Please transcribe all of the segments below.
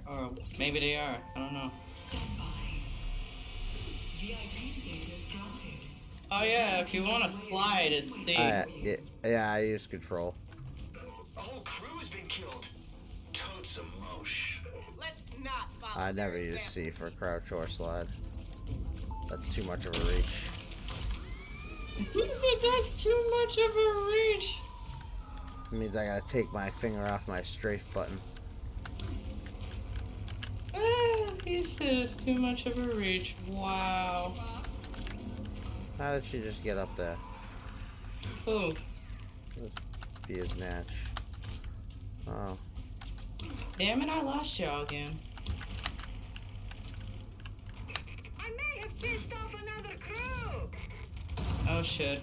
or maybe they are. I don't know. Oh yeah, if you want to slide, it's C. Yeah, I use control. A whole crew's been killed. Totes some mosh. Let's not follow I never use C for crouch or slide. That's too much of a reach. Who said that's too much of a reach? It means I gotta take my finger off my strafe button. He said it's too much of a reach. Wow. How did she just get up there? Who? Be his natch. Oh. Damn it, I lost y'all again. I may have pissed off another crew. Oh shit.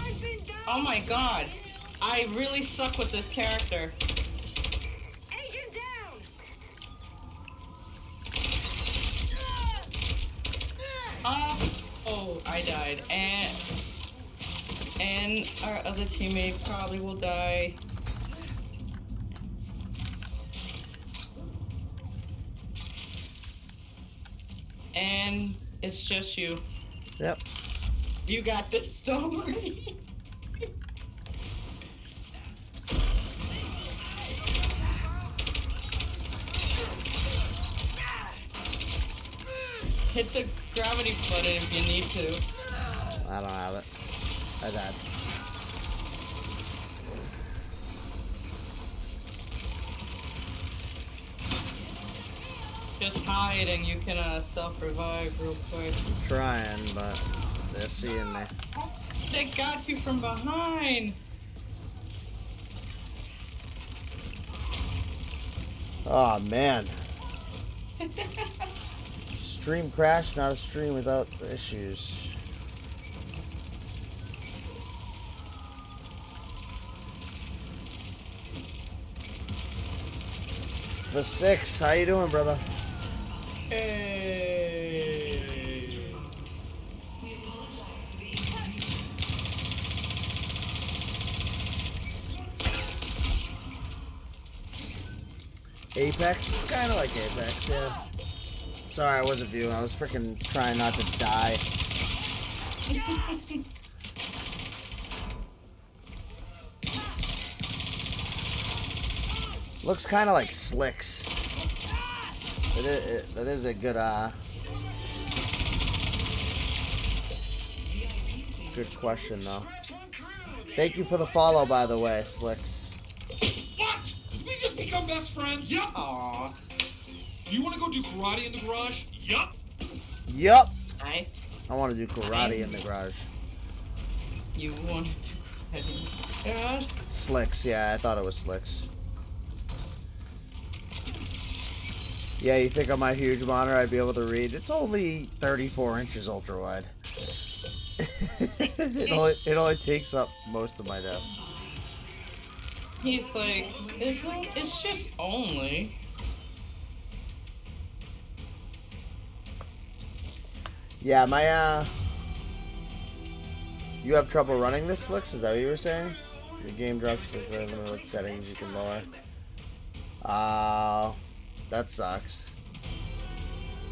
I've been down. Oh my god. I really suck with this character. Agent down. Oh, I died. And our other teammate probably will die. And it's just you. Yep. You got this, don't worry. Hit the gravity button if you need to. I don't have it. I died. Just hide and you can self-revive real quick. I'm trying, but they're seeing me. They got you from behind. Oh man. Stream crash, not a stream without issues. The 6, how you doing, brother? Hey. Apex? It's kind of like Apex, yeah. Sorry, I wasn't viewing. I was freaking trying not to die. Looks kind of like Slicks. That is a good, good question, though. Thank you for the follow, by the way, Slicks. What? Did we just become best friends? Yup. Aww. You want to go do karate in the garage? Yup. Yup. I want to do karate in the garage. You want to do God? Slicks, yeah, I thought it was Slicks. Yeah, you think on my huge monitor I'd be able to read? It's only 34 inches ultra wide. it only takes up most of my desk. He's like, it's just only. Yeah, my, you have trouble running this, Slicks? Is that what you were saying? Your game drops with what settings you can lower. That sucks.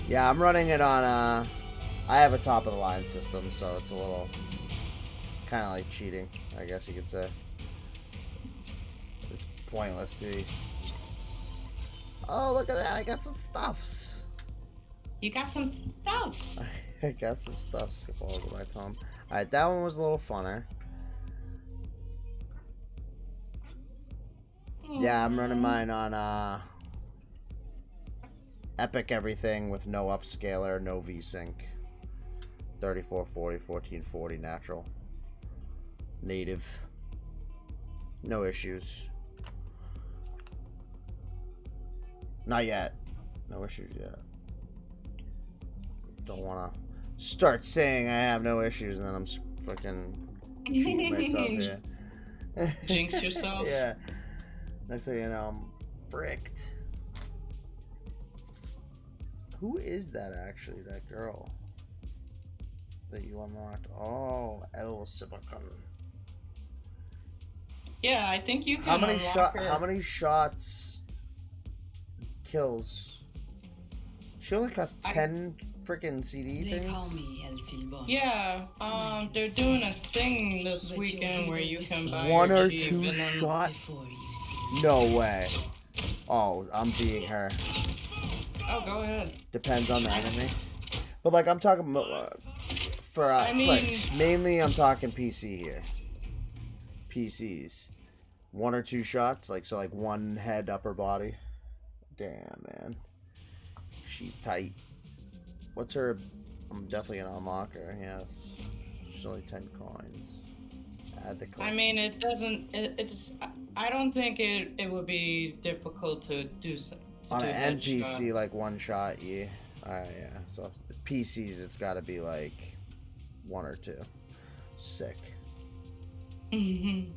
Yeah, I'm running it on, I have a top-of-the-line system, so it's a little, kind of like cheating, I guess you could say. It's pointless to be. Oh, look at that, I got some stuffs. You got some stuff. I got some stuff. Skip all over my thumb. Alright, that one was a little funner. Yeah, I'm running mine on Epic everything with no upscaler, no VSync. 3440, 1440 natural. Native. No issues. Not yet. No issues yet. Don't want to start saying I have no issues and then I'm fucking cheating myself here. Jinx yourself? Yeah. Next thing you know, I'm fricked. Who is that actually, that girl that you unlocked? Oh, El Silicon. Yeah, I think you How can many unlock her. How many shots? Kills. She only costs 10 freaking CD They call things. me El Silbón. Yeah, they're doing a thing this But weekend you'll where hear you the can whistle buy One your or Jeep two and then shot. Before you see. No way. Oh, I'm beating her. Oh, go ahead. Depends on the enemy. But like I'm talking for I mean- slicks. Mainly I'm talking PC here. PCs. One or two shots, like so like one head upper body. Damn man. She's tight. What's her I'm definitely gonna unlock her, yes. She's only 10 coins. Add to collect. I mean, it doesn't. It's. I don't think it would be difficult to do so. On an NPC, like one shot, yeah. Alright, yeah. So PCs, it's got to be like one or two. Sick. Mm-hmm.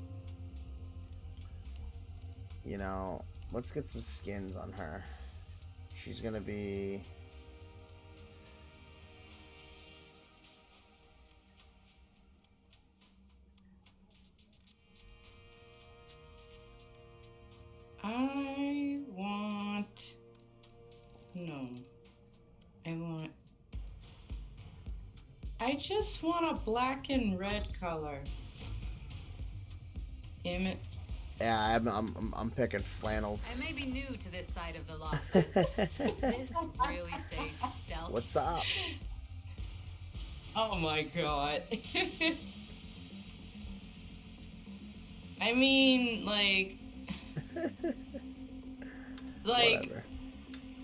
You know, let's get some skins on her. She's gonna be. I want. No. I just want a black and red color. Damn it. Yeah, I'm picking flannels. I may be new to this side of the law, but does this really say stealth? What's up? Oh my god. I mean, like Whatever.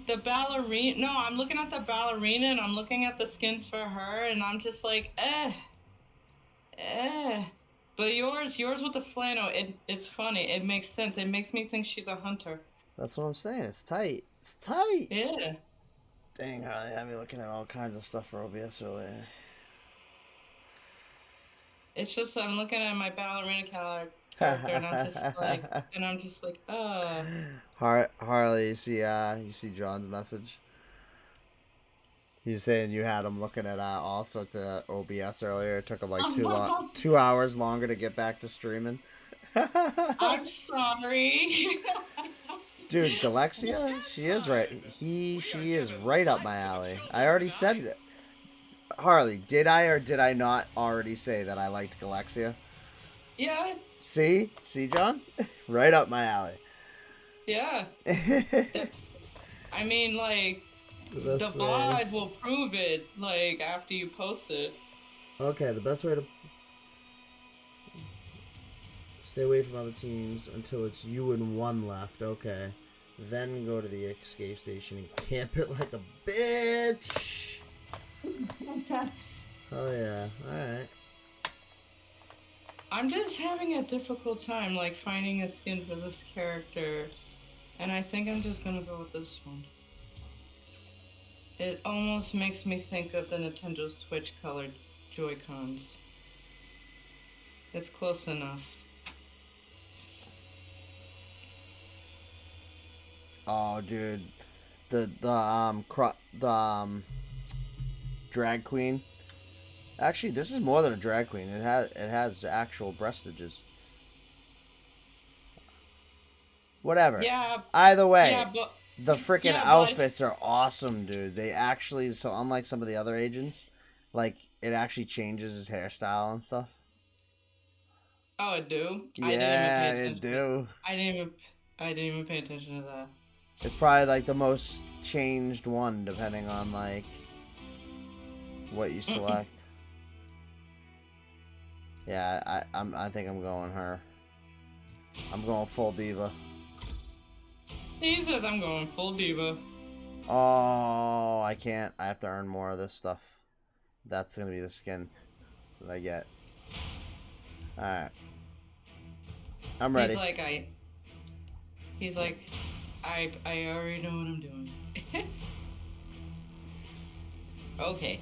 the ballerina. No, I'm looking at the ballerina and I'm looking at the skins for her, and I'm just like, eh. But yours with the flannel, it's funny. It makes sense. It makes me think she's a hunter. That's what I'm saying. It's tight. It's tight. Yeah. Dang, Harley, had me looking at all kinds of stuff for OBS earlier. It's just I'm looking at my ballerina character, and I'm just like, Harley, you see John's message? He's saying you had him looking at all sorts of OBS earlier. It took him like 2 hours longer to get back to streaming. I'm sorry. Dude, Galexia, she is right. She is right up my alley. I already said it. Harley, did I or did I not already say that I liked Galexia? Yeah. See, John, right up my alley. Yeah. I mean, like, the VOD will prove it, like, after you post it. Okay, the best way to stay away from other teams until it's you and one left. Okay, then go to the escape station and camp it like a bitch. Oh yeah, all right. I'm just having a difficult time, like, finding a skin for this character, and I think I'm just gonna go with this one. It almost makes me think of the Nintendo Switch colored Joy-Cons. It's close enough. Oh, dude, the drag queen. Actually, this is more than a drag queen. It has actual breastages. Whatever. Yeah. Either way. Yeah, but The freaking Yeah, but- outfits are awesome, dude. They actually, so unlike some of the other agents, like, it actually changes his hairstyle and stuff. Oh, it do? Yeah, it do. I didn't even pay attention to that. It's probably, like, the most changed one, depending on, like, what you select. Yeah, I think I'm going her. I'm going full diva. He says I'm going full diva. Oh, I can't. I have to earn more of this stuff. That's gonna be the skin that I get. Alright. I'm ready. He's like, I already know what I'm doing. Okay.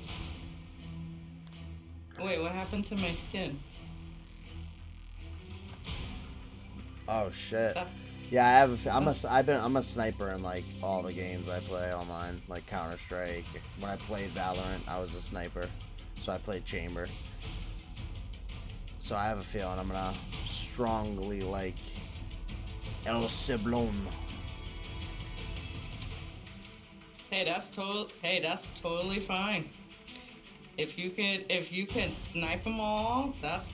Wait, what happened to my skin? Oh shit. Uh, Yeah, I'm a sniper in like all the games I play online, like Counter-Strike. When I played Valorant, I was a sniper. So I played Chamber. So I have a feeling I'm gonna strongly like El Ciblon. Hey, that's totally fine. If you can snipe them all, that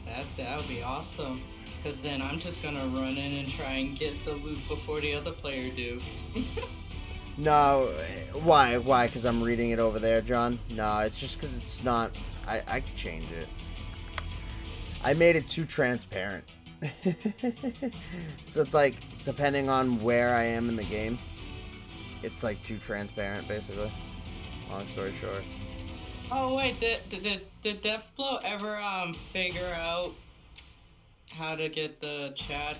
would be awesome. Cause then I'm just gonna run in and try and get the loot before the other player do. No, why? Why? Because I'm reading it over there, John? No, it's just because it's not... I could change it. I made it too transparent. So it's like, depending on where I am in the game, it's like too transparent, basically. Long story short. Oh wait, did Deathblow ever figure out how to get the chat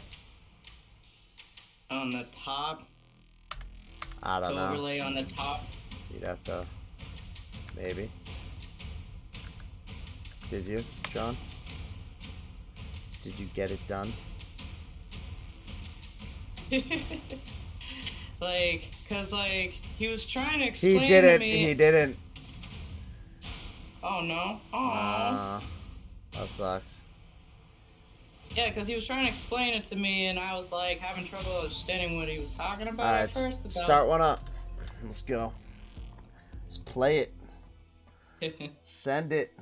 on the top? I don't know. Overlay on the top. You'd have to... Maybe. Did you, John? Did you get it done? Like, cause like, he was trying to explain He didn't. to me... He didn't. Oh no. Oh. That sucks. Yeah, because he was trying to explain it to me, and I was like having trouble understanding what he was talking about Alright, at first. start one up. Let's go. Let's play it. Send it.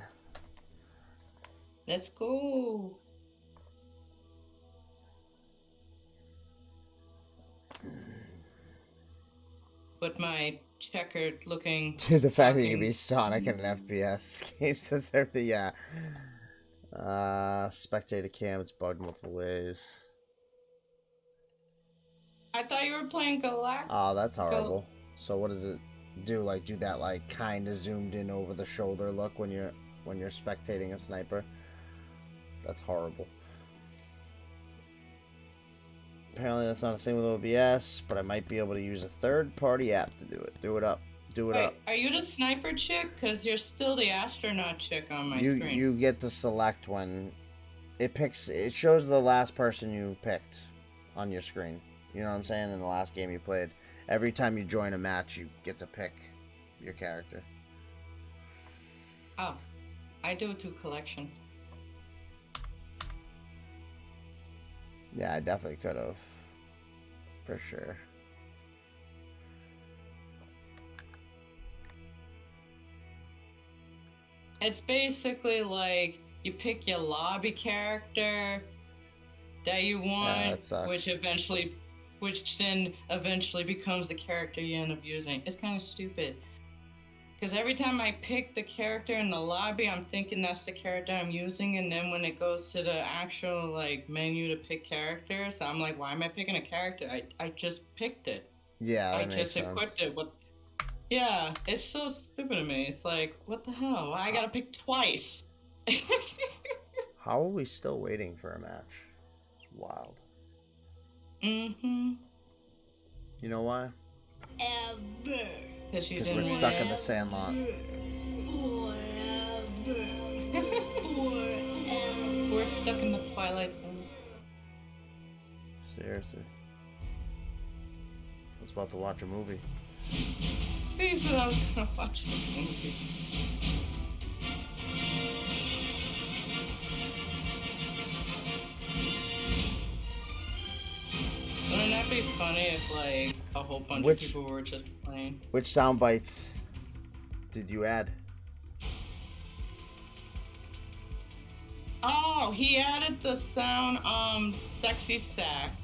Let's go. But my checkered looking... Dude, the fact that you can be Sonic in an FPS game says everything, yeah. Spectator cam, it's bugged multiple ways. I thought you were playing Galactic. Oh, that's horrible. So what does it do? Like, do that, like, kind of zoomed in over the shoulder look when you're spectating a sniper? That's horrible. Apparently that's not a thing with OBS, but I might be able to use a third-party app to do it. Do it up. Do it Wait, up. are you the sniper chick? Because you're still the astronaut chick on my screen. You get to select when it picks. It shows the last person you picked on your screen. You know what I'm saying? In the last game you played, every time you join a match, you get to pick your character. Oh, I do it to collection. Yeah, I definitely could have. For sure. It's basically like you pick your lobby character that you want, Yeah, that sucks. which then eventually becomes the character you end up using. It's kind of stupid. Because every time I pick the character in the lobby, I'm thinking that's the character I'm using, and then when it goes to the actual like menu to pick characters, I'm like, why am I picking a character? I just picked it. Yeah, that I makes just sense. equipped it. Yeah, it's so stupid to me. It's like, what the hell? Why I gotta pick twice? How are we still waiting for a match? It's wild. Mm-hmm. You know why? Because we're stuck in the sandlot. We're stuck in the Twilight Zone. Seriously. I was about to watch a movie. He said I was gonna watch a movie. Wouldn't that be funny if, like, a whole bunch of people were just playing? Which sound bites did you add? Oh, he added the sound, sexy sax.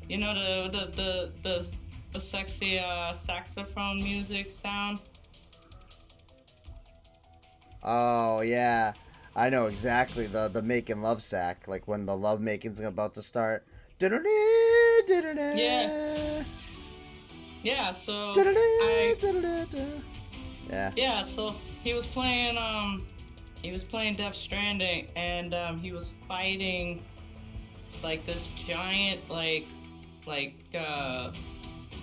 You know, the sexy, saxophone music sound? Oh, yeah. I know exactly. The making love sack. Like when the love making's about to start. Yeah. Yeah, so Yeah, so he was playing Death Stranding, and he was fighting like this giant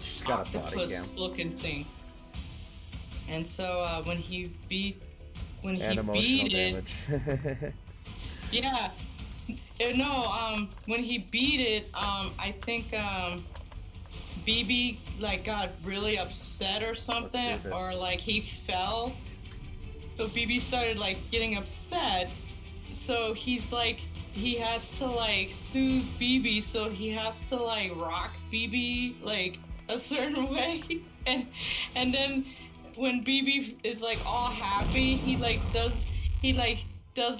she's got a body octopus cam. looking thing. And so when he beat emotional it, damage. yeah. No, when he beat it, I think BB like got really upset or something, or like he fell. So BB started like getting upset. so he's like, he has to like soothe BB, so he has to like rock BB like a certain way, and then when BB is like all happy, he does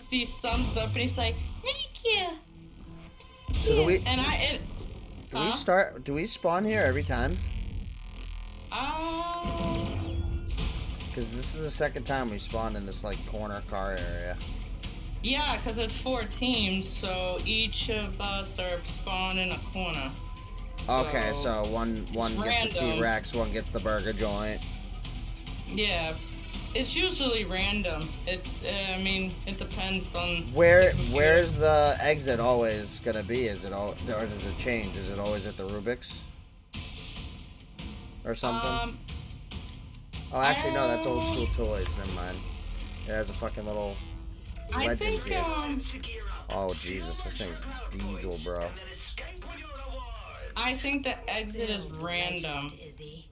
these thumbs up, and he's like, thank you. So do we? And Do we start? Do we spawn here every time? Because this is the second time we spawned in this like corner car area. Yeah, because it's 4 teams, so each of us are spawned in a corner. Okay, so one gets random. the T-Rex, one gets the burger joint. Yeah, it's usually random. I mean, it depends on. Where's the exit always gonna be? Is it all, or does it change? Is it always at the Rubik's or something? Oh, actually, no, that's old school toys. Never mind. It has a fucking little I legend think, here. Oh Jesus, this thing's diesel, bro. I think the exit is random. Izzy.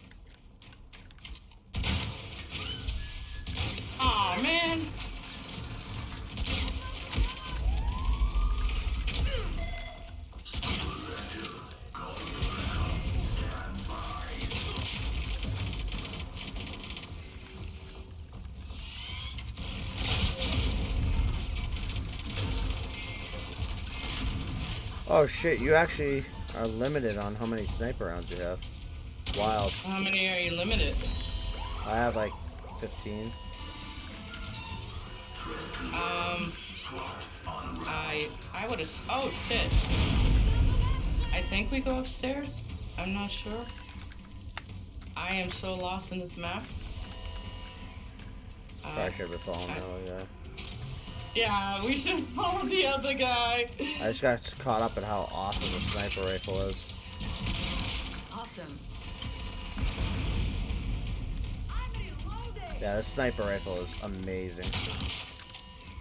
Aw, man. Oh shit, you actually are limited on how many sniper rounds you have. Wild. How many are you limited? I have like 15. I would have. Oh shit. I think we go upstairs. I'm not sure. I am so lost in this map. Probably should have fallen now, yeah. Yeah, we should follow the other guy. I just got caught up in how awesome the sniper rifle is. Awesome. Yeah, the sniper rifle is amazing.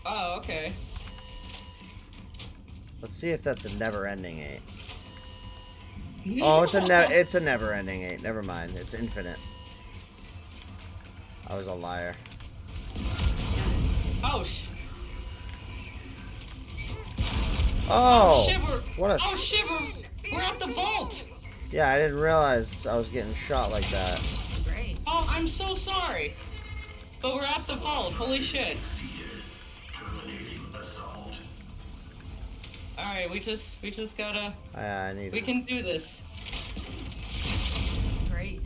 Oh, okay. Let's see if that's a never-ending 8. Oh, it's a never-ending 8. Never mind. It's infinite. I was a liar. Oh, Oh! shiver. What a Oh, shiver. We're at the vault. Yeah, I didn't realize I was getting shot like that. Great. Oh, I'm so sorry. But we're at the vault. Holy shit. Alright, we just gotta. Yeah, I need. We can do this. Great.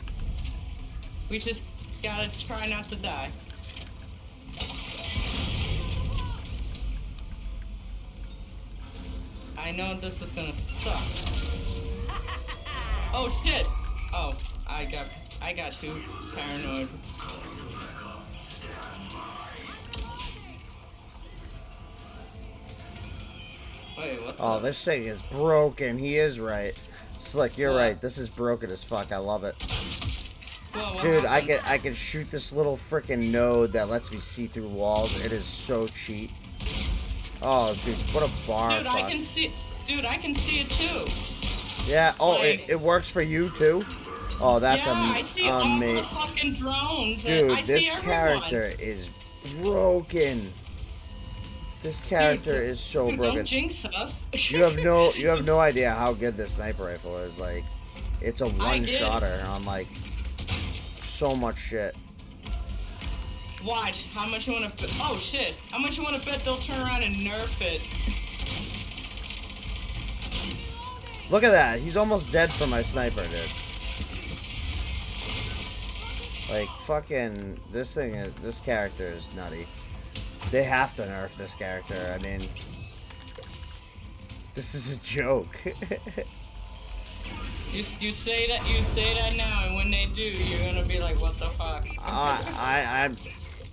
We just gotta try not to die. I know this is gonna suck. Oh shit! Oh, I got too paranoid. Wait, what the? Oh, this thing is broken. He is right. Slick, you're What? right. This is broken as fuck. I love it. Whoa, what Dude, happened? I can shoot this little freaking node that lets me see through walls. It is so cheap. Oh, dude, what a bar Dude, fuck. I can see it too. Yeah, oh, like- it works for you too? Oh, that's yeah, I see all the amazing. fucking drones. Dude, I this see everyone. character is broken. This character Dude, is so dude, broken. Don't jinx us. You have no idea how good this sniper rifle is. Like, it's a one-shotter on like so much shit. Watch how much you want to. Oh shit! How much you want to bet they'll turn around and nerf it? Look at that. He's almost dead from my sniper, dude. Like, fucking, this character is nutty. They have to nerf this character. I mean, this is a joke. You say that now, and when they do, you're gonna be like, what the fuck?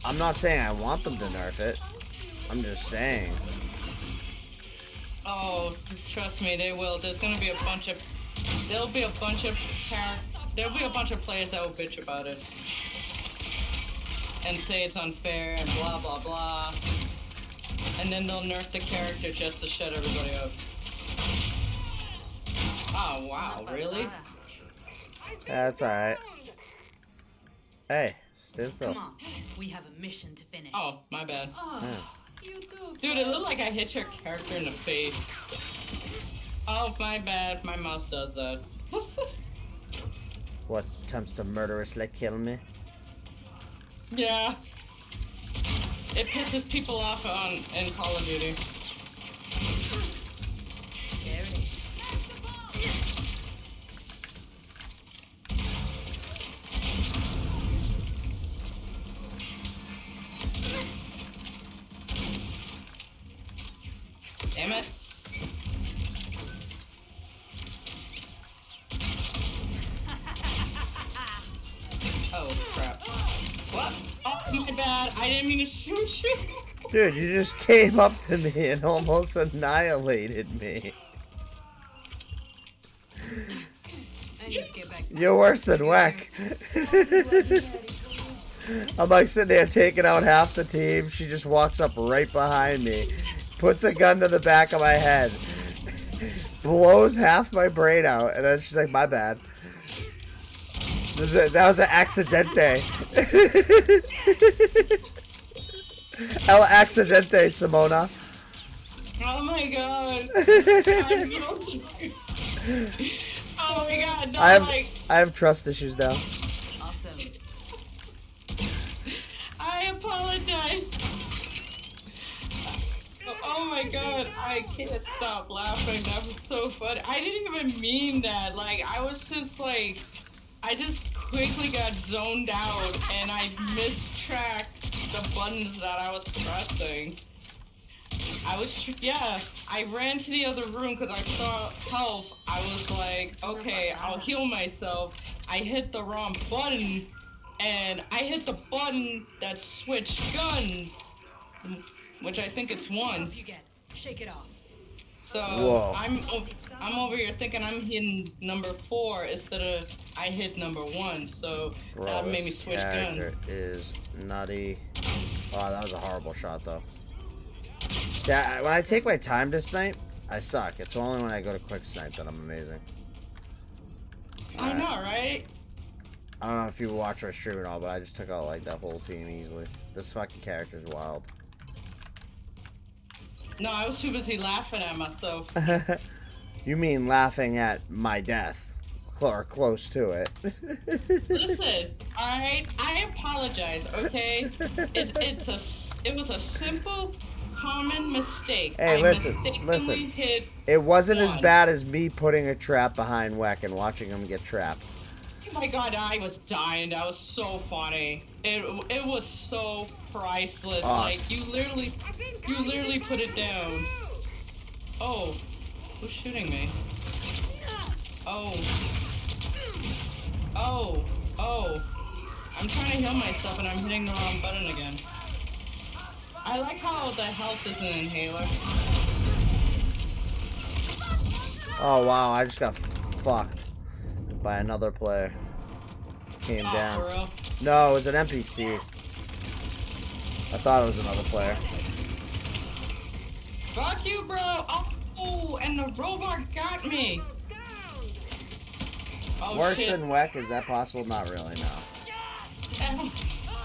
I'm not saying I want them to nerf it. I'm just saying. Oh, trust me, they will. There'll be a bunch of players that will bitch about it and say it's unfair and blah blah blah, and then they'll nerf the character just to shut everybody up. Oh wow, really? That's alright. Hey, stay still. Come on. We have a mission to finish. Oh, my bad. Oh, You too. Dude, it looked like I hit your character in the face. Oh, my bad. My mouse does that. What attempts to murderously kill me? Yeah. It pisses people off in Call of Duty. There it is. Damn it. Oh, crap. What? Oh, my bad. I didn't mean to shoot you. Dude, you just came up to me and almost annihilated me. I need to get back to You're worse than Weck. I'm like sitting there taking out half the team. She just walks up right behind me, puts a gun to the back of my head, blows half my brain out, and then she's like, "My bad." That was an accidente. El accidente, Simona. Oh my god. Oh my god, no, I have trust issues now. Awesome. I apologize. Oh my god, I can't stop laughing. That was so funny. I didn't even mean that. Like, I was just like, I just quickly got zoned out and I mistracked the buttons that I was pressing. I ran to the other room because I saw health. I was like, okay, I'll heal myself. I hit the wrong button, and I hit the button that switched guns, which I think it's one. You get. Shake it off. So Whoa. I'm over here thinking I'm hitting number 4 instead of I hit number 1. So Bro, that made me this switch character guns. is nutty. Oh, that was a horrible shot, though. See, when I take my time to snipe, I suck. It's only when I go to quick snipe that I'm amazing. I know, right? I don't know if you watch our stream at all, but I just took out like that whole team easily. This fucking character's wild. No, I was too busy laughing at myself. You mean laughing at my death? Or close to it. Listen, alright? I apologize, okay? It was a simple, common mistake. Hey, I listen. mistakenly hit It wasn't as one. bad as me putting a trap behind Weck and watching him get trapped. Oh my god, I was dying. That was so funny. It was so priceless. Us. Like, you literally put it down. Oh, who's shooting me? Oh. I'm trying to heal myself and I'm hitting the wrong button again. I like how the health is an inhaler. Oh wow, I just got fucked by another player. Came Oh, for down. real? No, it was an NPC. I thought it was another player. Fuck you, bro! Oh, and the robot got me! Oh, Worse shit. than Weck? Is that possible? Not really, no.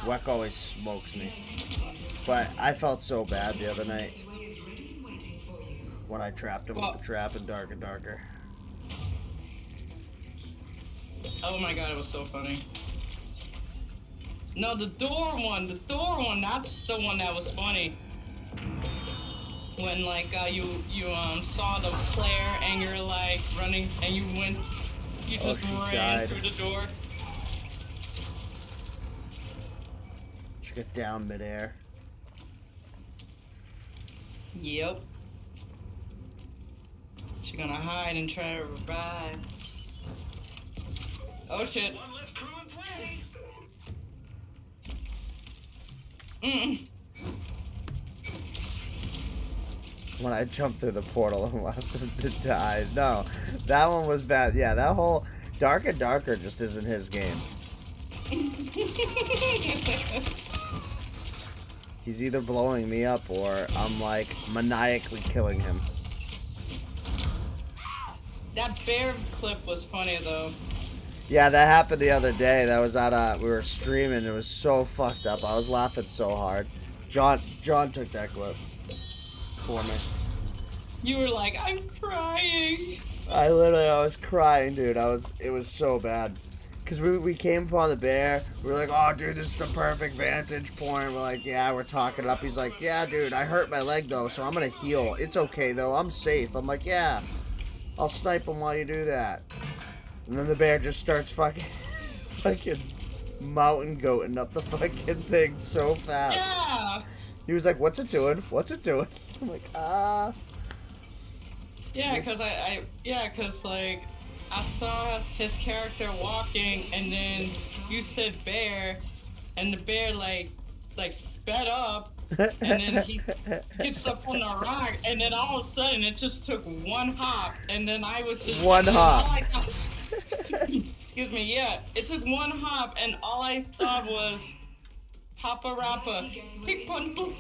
Weck always smokes me. But I felt so bad the other night when I trapped him with the trap in Dark and Darker. Oh my god, it was so funny. No, the door one, that's the one that was funny. When like you saw the player and you're like running and you just she ran died. through the door. She got down midair. Yep. She's gonna hide and try to revive. Oh shit. One less crew in play. When I jumped through the portal and left him to die. No, that one was bad. Yeah, that whole Dark and Darker just isn't his game. He's either blowing me up or I'm like maniacally killing him. That bear clip was funny though. Yeah, that happened the other day. That was at we were streaming. It was so fucked up. I was laughing so hard. John took that clip. for me. You were like, I'm crying. I was crying, dude. It was so bad. Because we came upon the bear. We were like, oh, dude, this is the perfect vantage point. We're like, yeah, we're talking it up. He's like, yeah, dude, I hurt my leg, though, so I'm going to heal. It's okay, though. I'm safe. I'm like, yeah, I'll snipe him while you do that. And then the bear just starts fucking mountain goating up the fucking thing so fast. Yeah. He was like, what's it doing? What's it doing? I'm like, ah. Yeah, because like, I saw his character walking, and then you said bear, and the bear, like sped up, and then he gets up on the rock, and then all of a sudden, it just took one hop, and then I was just... One hop. Excuse me, yeah. It took one hop, and all I thought was, Papa Rappa, pick one book.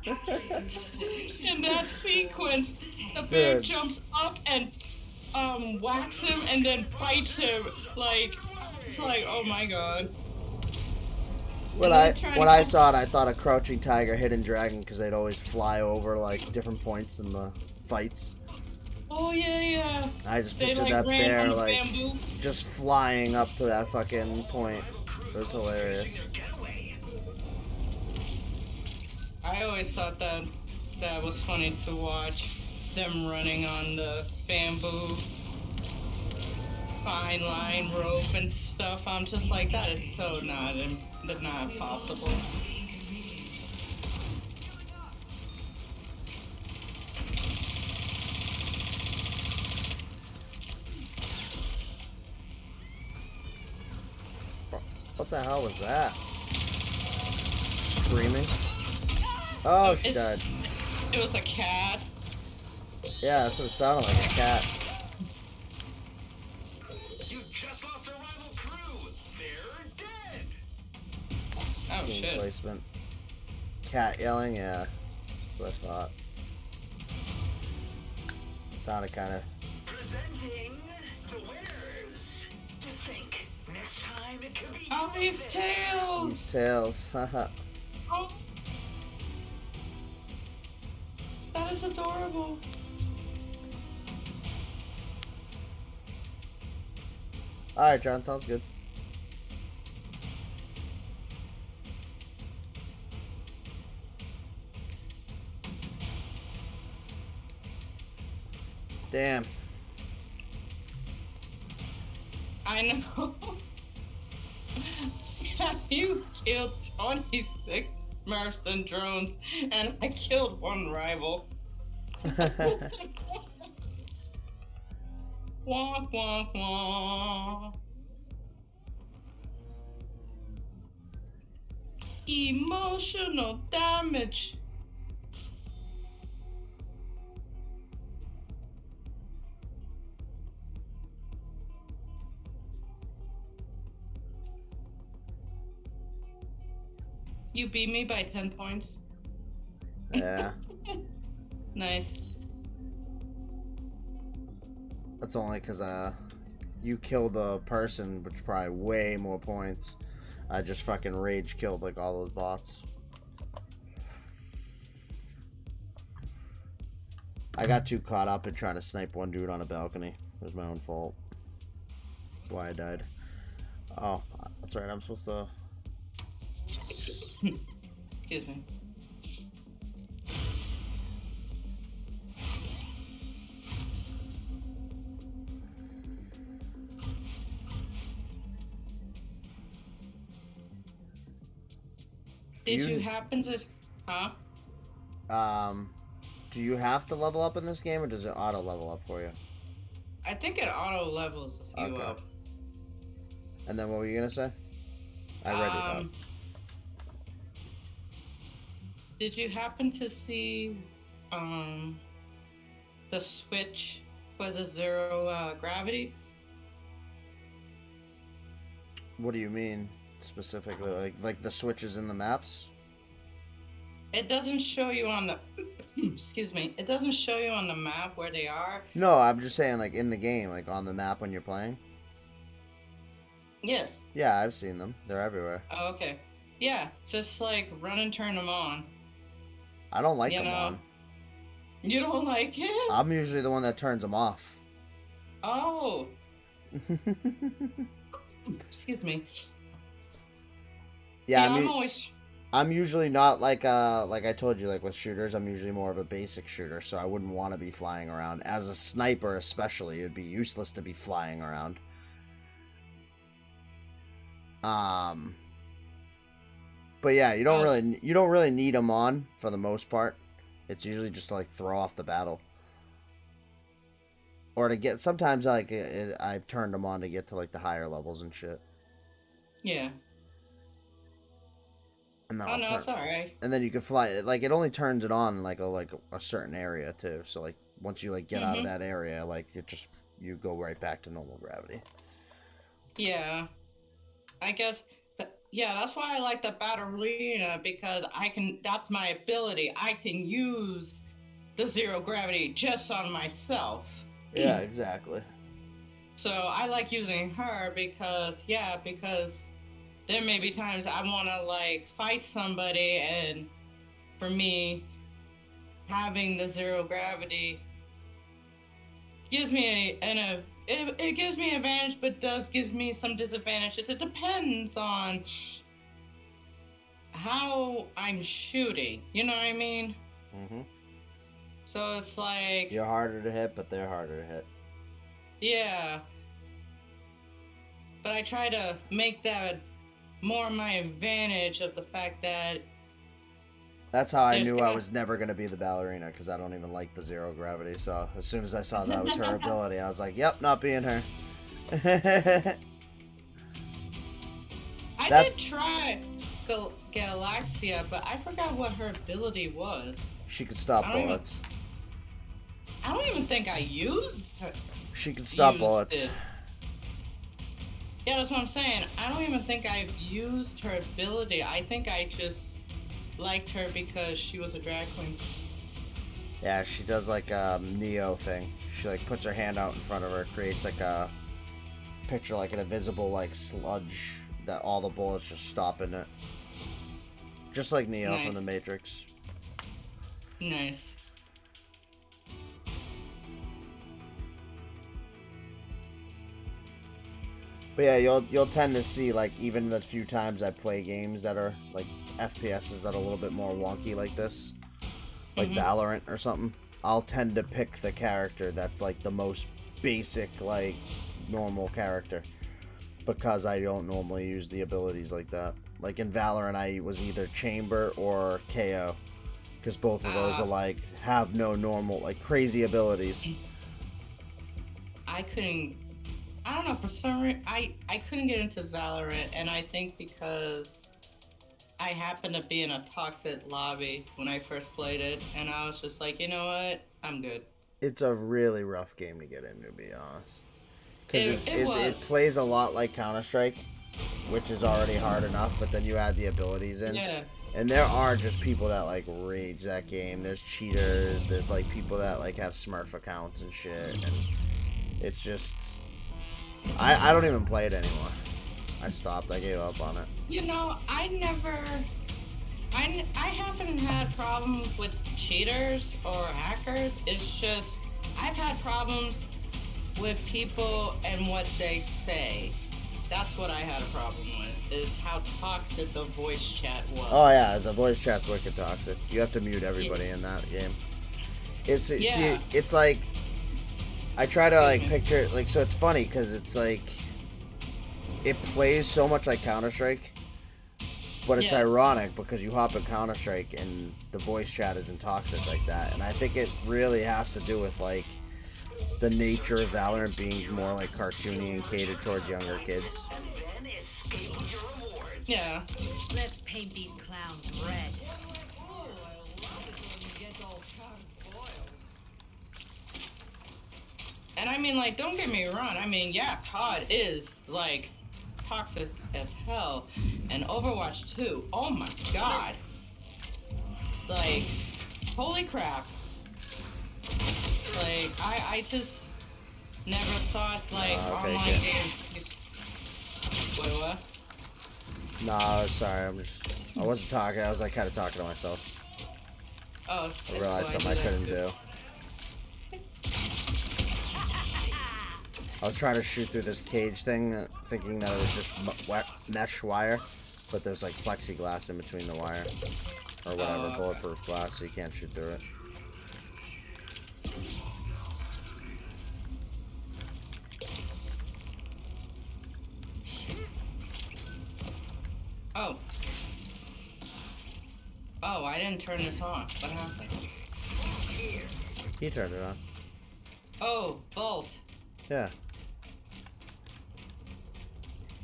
In that sequence, the bear Dude. jumps up and whacks him and then bites him. Like, it's like, oh my god. When I saw it, I thought a crouching tiger, hidden dragon, because they'd always fly over like different points in the fights. Oh yeah, yeah. I just They, pictured like, that ran bear on the like bamboo. just flying up to that fucking point. It was hilarious. I always thought that was funny to watch them running on the bamboo fine line rope and stuff. I'm just like, that is so not possible. What the hell was that? Screaming? Oh, she died. It was a cat. Yeah, that's what it sounded like, a cat. You just lost a rival crew. They're dead. Oh Team shit. placement. Cat yelling, yeah. That's what I thought. Sounded kind of... Presenting the winners. To think, next time it could be Oh, your these pick. tails! These tails, haha. Oh. That is adorable. Alright, John, sounds good. Damn. I know. You killed 26 Murphs and drones, and I killed one rival. Wah, wah, wah. Emotional damage. You beat me by 10 points. Yeah. Nice. That's only because you killed the person, which is probably way more points. I just fucking rage killed like all those bots. I got too caught up in trying to snipe one dude on a balcony. It was my own fault. That's why I died. Oh, that's right. I'm supposed to... Excuse me. Did you happen to... Huh? Do you have to level up in this game, or does it auto level up for you? I think it auto levels a few Okay. up. And then what were you gonna say? I read it up. Did you happen to see the switch for the zero gravity? What do you mean specifically? Like the switches in the maps? It doesn't show you on the excuse me. It doesn't show you on the map where they are. No, I'm just saying like in the game, like on the map when you're playing. Yes. Yeah, I've seen them. They're everywhere. Oh, okay. Yeah, just like run and turn them on. I don't like You them know, on. You don't like it? I'm usually the one that turns them off. Oh. Excuse me. Yeah, I'm always. I'm usually not like I told you, like with shooters, I'm usually more of a basic shooter, so I wouldn't want to be flying around. As a sniper especially, it'd be useless to be flying around. But yeah, you don't really need them on for the most part. It's usually just to like throw off the battle. Or to get, sometimes like I've turned them on to get to like the higher levels and shit. Yeah. And then Oh no, it's alright. And then you can fly. Like it only turns it on like a certain area too. So like once you like get out of that area, like you go right back to normal gravity. Yeah. I guess. Yeah, that's why I like the battle arena, because that's my ability. I can use the zero gravity just on myself. Yeah, exactly. So I like using her because there may be times I want to like fight somebody, and for me, having the zero gravity gives me it gives me advantage, but gives me some disadvantages. It depends on how I'm shooting. You know what I mean? Mm-hmm. So it's like you're harder to hit, but they're harder to hit. Yeah. But I try to make that more my advantage of the fact that. That's how I knew I was never going to be the ballerina, because I don't even like the zero gravity. So as soon as I saw that was her ability, I was like, yep, not being her. I did try Galaxia, but I forgot what her ability was. She could stop bullets. I don't even think I used her. She could stop bullets. It. Yeah, that's what I'm saying. I don't even think I've used her ability. I think I just liked her because she was a drag queen. Yeah, she does like a Neo thing. She like puts her hand out in front of her, creates like a picture, like an invisible like sludge that all the bullets just stop in it. Just like Neo from the Matrix. Nice. But yeah, you'll tend to see, like, even the few times I play games that are like FPSs that are a little bit more wonky like this, like Valorant or something, I'll tend to pick the character that's like the most basic, like normal character, because I don't normally use the abilities like that. Like in Valorant, I was either Chamber or KO, because both of those are like have no normal, like crazy abilities. I don't know, for some reason, I couldn't get into Valorant, and I think because I happened to be in a toxic lobby when I first played it, and I was just like, you know what, I'm good. It's a really rough game to get into, to be honest. Because it plays a lot like Counter-Strike, which is already hard enough, but then you add the abilities in. Yeah. And there are just people that like rage that game. There's cheaters, there's like people that like have Smurf accounts and shit, and it's just... I don't even play it anymore. I stopped. I gave up on it. You know, I haven't had problems with cheaters or hackers. It's just, I've had problems with people and what they say. That's what I had a problem with, is how toxic the voice chat was. Oh yeah, the voice chat's wicked toxic. You have to mute everybody in that game. See, it's like... I try to like picture it, like, so it's funny because it's like it plays so much like Counter-Strike, but it's ironic because you hop in Counter-Strike and the voice chat isn't toxic like that. And I think it really has to do with like the nature of Valorant being more like cartoony and catered towards younger kids. Yeah. Let's paint these clowns red. And I mean, like, don't get me wrong. I mean, yeah, COD is, like, toxic as hell. And Overwatch 2, oh my god. Like, holy crap. Like, I just never thought, like, online games... Wait, what? No, sorry, I wasn't talking. I was, like, kind of talking to myself. Oh, I realized something I couldn't do. I was trying to shoot through this cage thing, thinking that it was just mesh wire, but there's like plexiglass in between the wire, or whatever, okay. bulletproof glass, so you can't shoot through it. Oh. Oh, I didn't turn this on. What happened? He turned it on. Oh, Bolt. Yeah.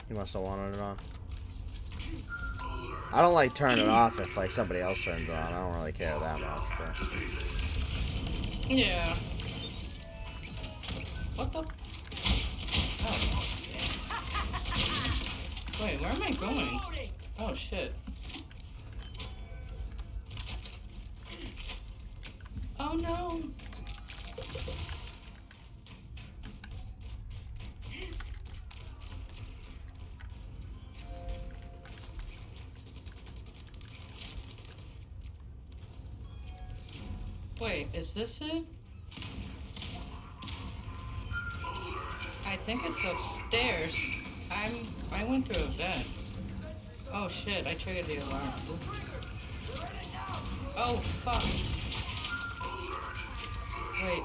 He must have wanted it on. I don't like turning it off if like somebody else turns it on. I don't really care that much. But... Yeah. What the? Oh. Wait, where am I going? Oh shit. Oh no. Wait, is this it? I think it's upstairs. I went through a vent. Oh shit, I triggered the alarm. Oh fuck. Wait.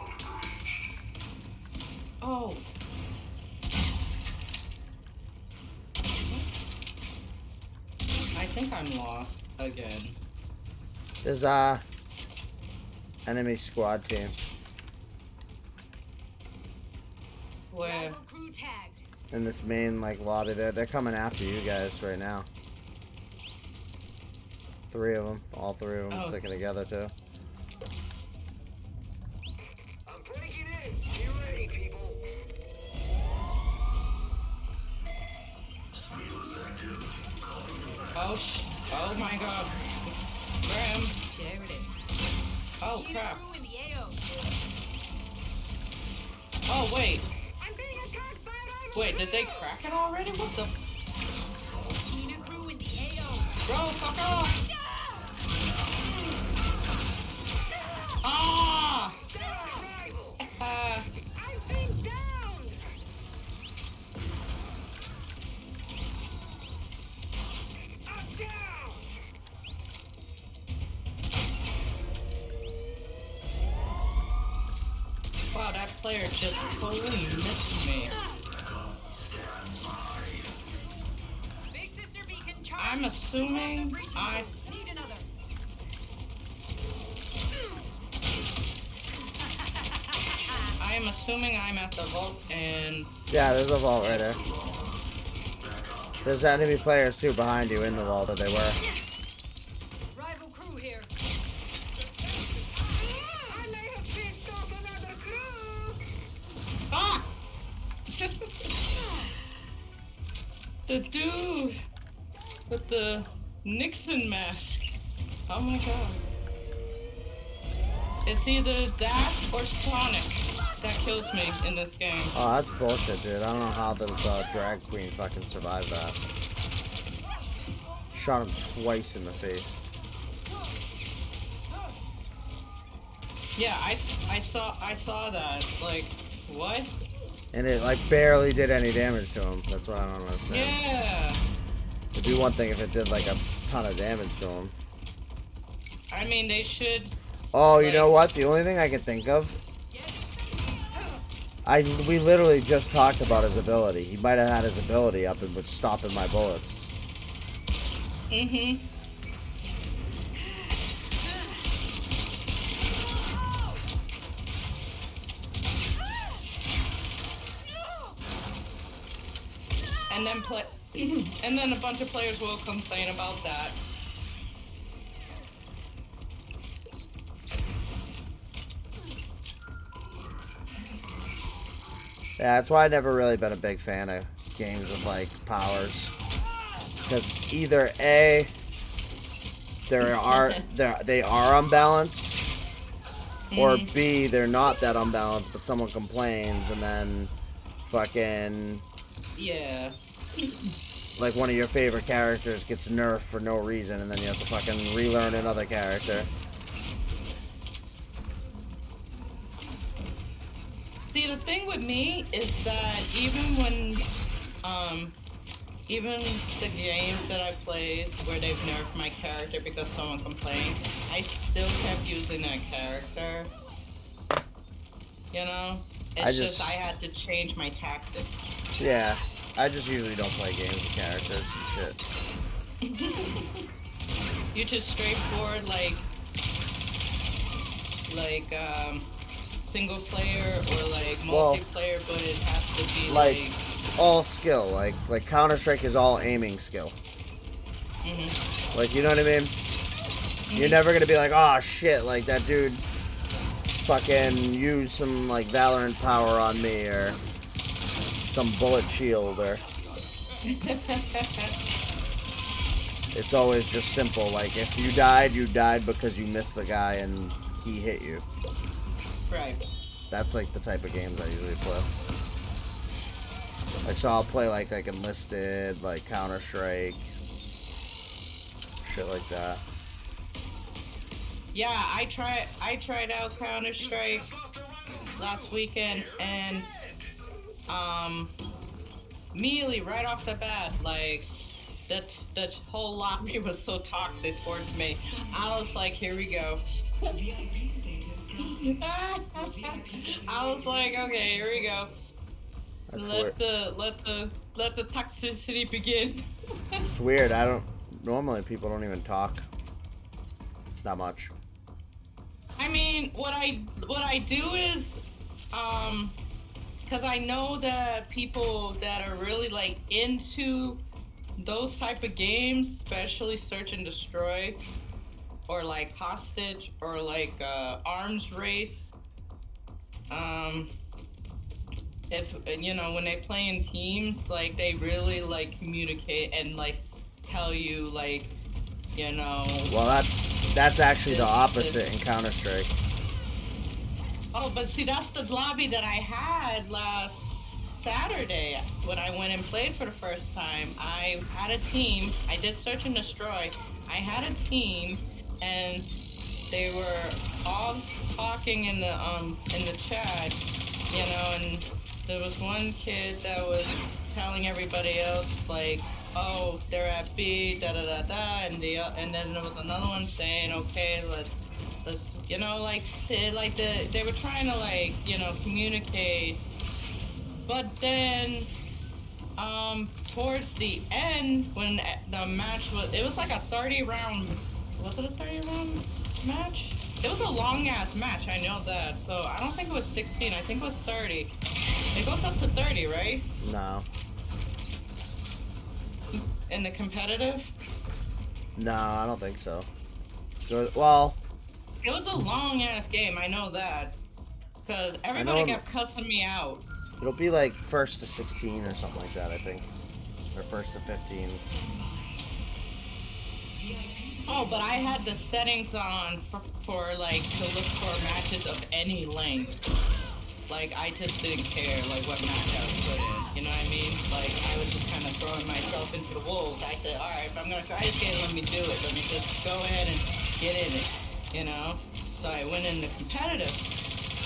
Oh. I think I'm lost again. There's enemy squad team Where? Rival crew tagged. in this main like lobby there. They're coming after you guys right now. 3 of them, all 3 of them sticking together too. I'm breaking in. Get ready, people. Oh my god. Graham. There it is. Oh Leader crap. crew in the AO. Oh wait. I'm being attacked by a rival Wait, did they crack it already? What the? Leader crew in the AO. Bro, fuck off! Ah! I'm being down. I'm down. Wow, that player just totally missed me. Big sister beacon charged. I'm assuming I... Need another. I'm assuming I'm at the vault and... Yeah, there's a vault right there. There's enemy players too behind you in the vault, or they were. Rival crew here. I may have pissed off another crew. Ah! The dude with the Nixon mask. Oh my god. It's either that or Sonic that kills me in this game. Oh, that's bullshit, dude. I don't know how the drag queen fucking survived that. Shot him twice in the face. Yeah, I saw that. Like, what? And it like barely did any damage to him. That's what I don't understand. Yeah. It'd be one thing if it did like a ton of damage to him. I mean, they should. Oh, you know what? The only thing I can think of. We literally just talked about his ability. He might have had his ability up and was stopping my bullets. Mm-hmm. And then and then a bunch of players will complain about that. Yeah, that's why I've never really been a big fan of games with like powers, because either A, they are unbalanced, or B, they're not that unbalanced, but someone complains and then fucking Yeah. like one of your favorite characters gets nerfed for no reason, and then you have to fucking relearn another character. See, the thing with me is that even the games that I played where they've nerfed my character because someone complained, I still kept using that character. You know? It's I had to change my tactics. Yeah, I just usually don't play games with characters and shit. You just straightforward single player or like multiplayer, but it has to be like all skill. Like Counter-Strike is all aiming skill. Like, you know what I mean? You're never gonna be like, oh shit, like that dude fucking used some like Valorant power on me or some bullet shield or. It's always just simple. Like, if you died because you missed the guy and he hit you. Right. That's like the type of games I usually play. Like, so I'll play like Enlisted, like Counter-Strike, shit like that. Yeah, I tried out Counter-Strike last weekend, and immediately right off the bat, like that whole lobby was so toxic towards me. I was like, here we go. I was like, okay, here we go. Let the toxicity begin. It's weird. Normally people don't even talk that much. I mean, what I do is, because I know that people that are really like into those type of games, especially search and destroy, or like hostage, or like arms race. If you know, when they play in teams, like they really like communicate and like tell you like, you know. Well, that's actually the opposite in Counter-Strike. Oh, but see, that's the lobby that I had last Saturday when I went and played for the first time. I had a team. I did search and destroy. I had a team, and they were all talking in the chat, you know, and there was one kid that was telling everybody else like, oh, they're at B, da da da da, and then there was another one saying, okay, let's you know, like they were trying to like, you know, communicate, but then towards the end when the match it was like a 30 round. Was it a 30 round match? It was a long ass match, I know that. So I don't think it was 16, I think it was 30. It goes up to 30, right? No. In the competitive? No, I don't think so. Well, it was a long ass game, I know that. Because everybody kept cussing me out. It'll be like 1st to 16 or something like that, I think. Or 1st to 15. Oh, but I had the settings on for like to look for matches of any length. Like, I just didn't care like what match I was put in. You know what I mean? Like, I was just kind of throwing myself into the wolves. I said, all right, if I'm gonna try this game, let me do it. Let me just go ahead and get in it. You know? So I went into competitive,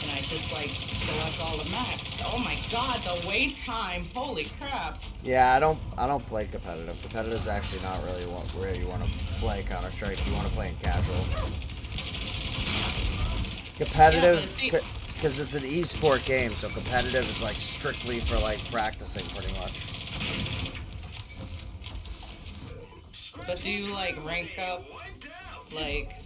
and I just like select all the maps. Oh my god, the wait time! Holy crap! Yeah, I don't play competitive. Competitive's actually not really where you want to play Counter-Strike. You want to play in casual. Competitive, because it's an e-sport game, so competitive is like strictly for like practicing, pretty much. But do you like rank up, like?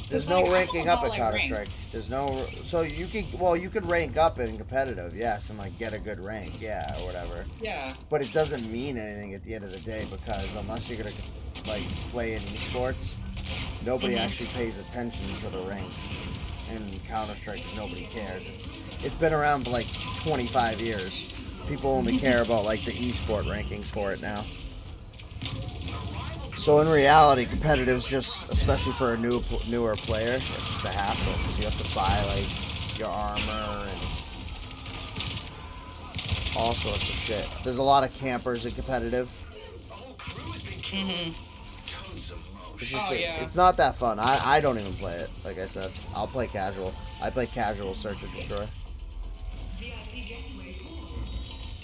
There's no ranking up in Counter-Strike. There's no, so you could rank up in competitive, yes, and like get a good rank, yeah, or whatever. Yeah. But it doesn't mean anything at the end of the day, because unless you're gonna like play in esports, nobody actually pays attention to the ranks in Counter-Strike because nobody cares. It's been around for like 25 years. People only care about like the esport rankings for it now. So in reality, competitive's just, especially for a newer player, it's just a hassle because you have to buy like your armor and all sorts of shit. There's a lot of campers in competitive. It's just it's not that fun. I don't even play it. Like I said, I'll play casual. I play casual search and destroy.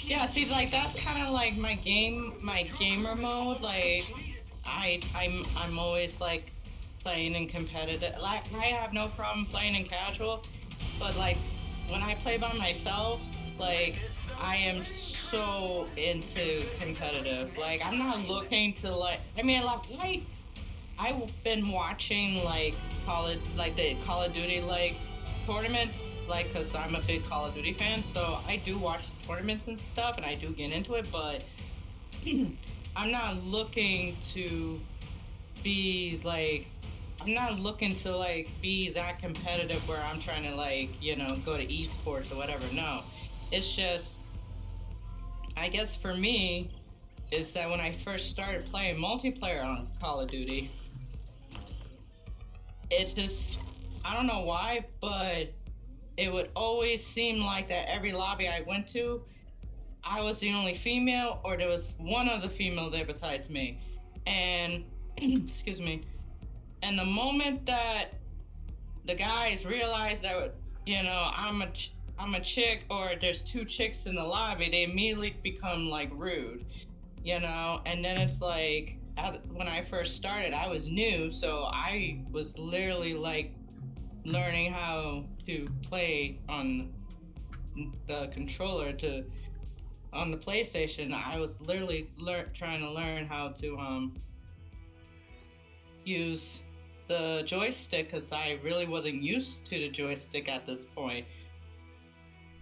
Yeah, see, like that's kind of like my gamer mode. Like, I'm always like playing in competitive. Like, I have no problem playing in casual, but like when I play by myself, like I am so into competitive. Like, I'm not looking to like. I mean, like I've been watching like the Call of Duty like tournaments, like, cause I'm a big Call of Duty fan, so I do watch the tournaments and stuff, and I do get into it. But I'm not looking to be like, I'm not looking to like be that competitive where I'm trying to like, go to esports or whatever. No, it's just, I guess for me, is that when I first started playing multiplayer on Call of Duty, it just, I don't know why, but it would always seem like that every lobby I went to, I was the only female, or there was one other female there besides me. And, excuse me, and the moment that the guys realize that, I'm a chick, or there's two chicks in the lobby, they immediately become like rude, and then it's like, when I first started, I was new, so I was literally like learning how to play on the controller on the PlayStation. I was literally trying to learn how to use the joystick, because I really wasn't used to the joystick at this point.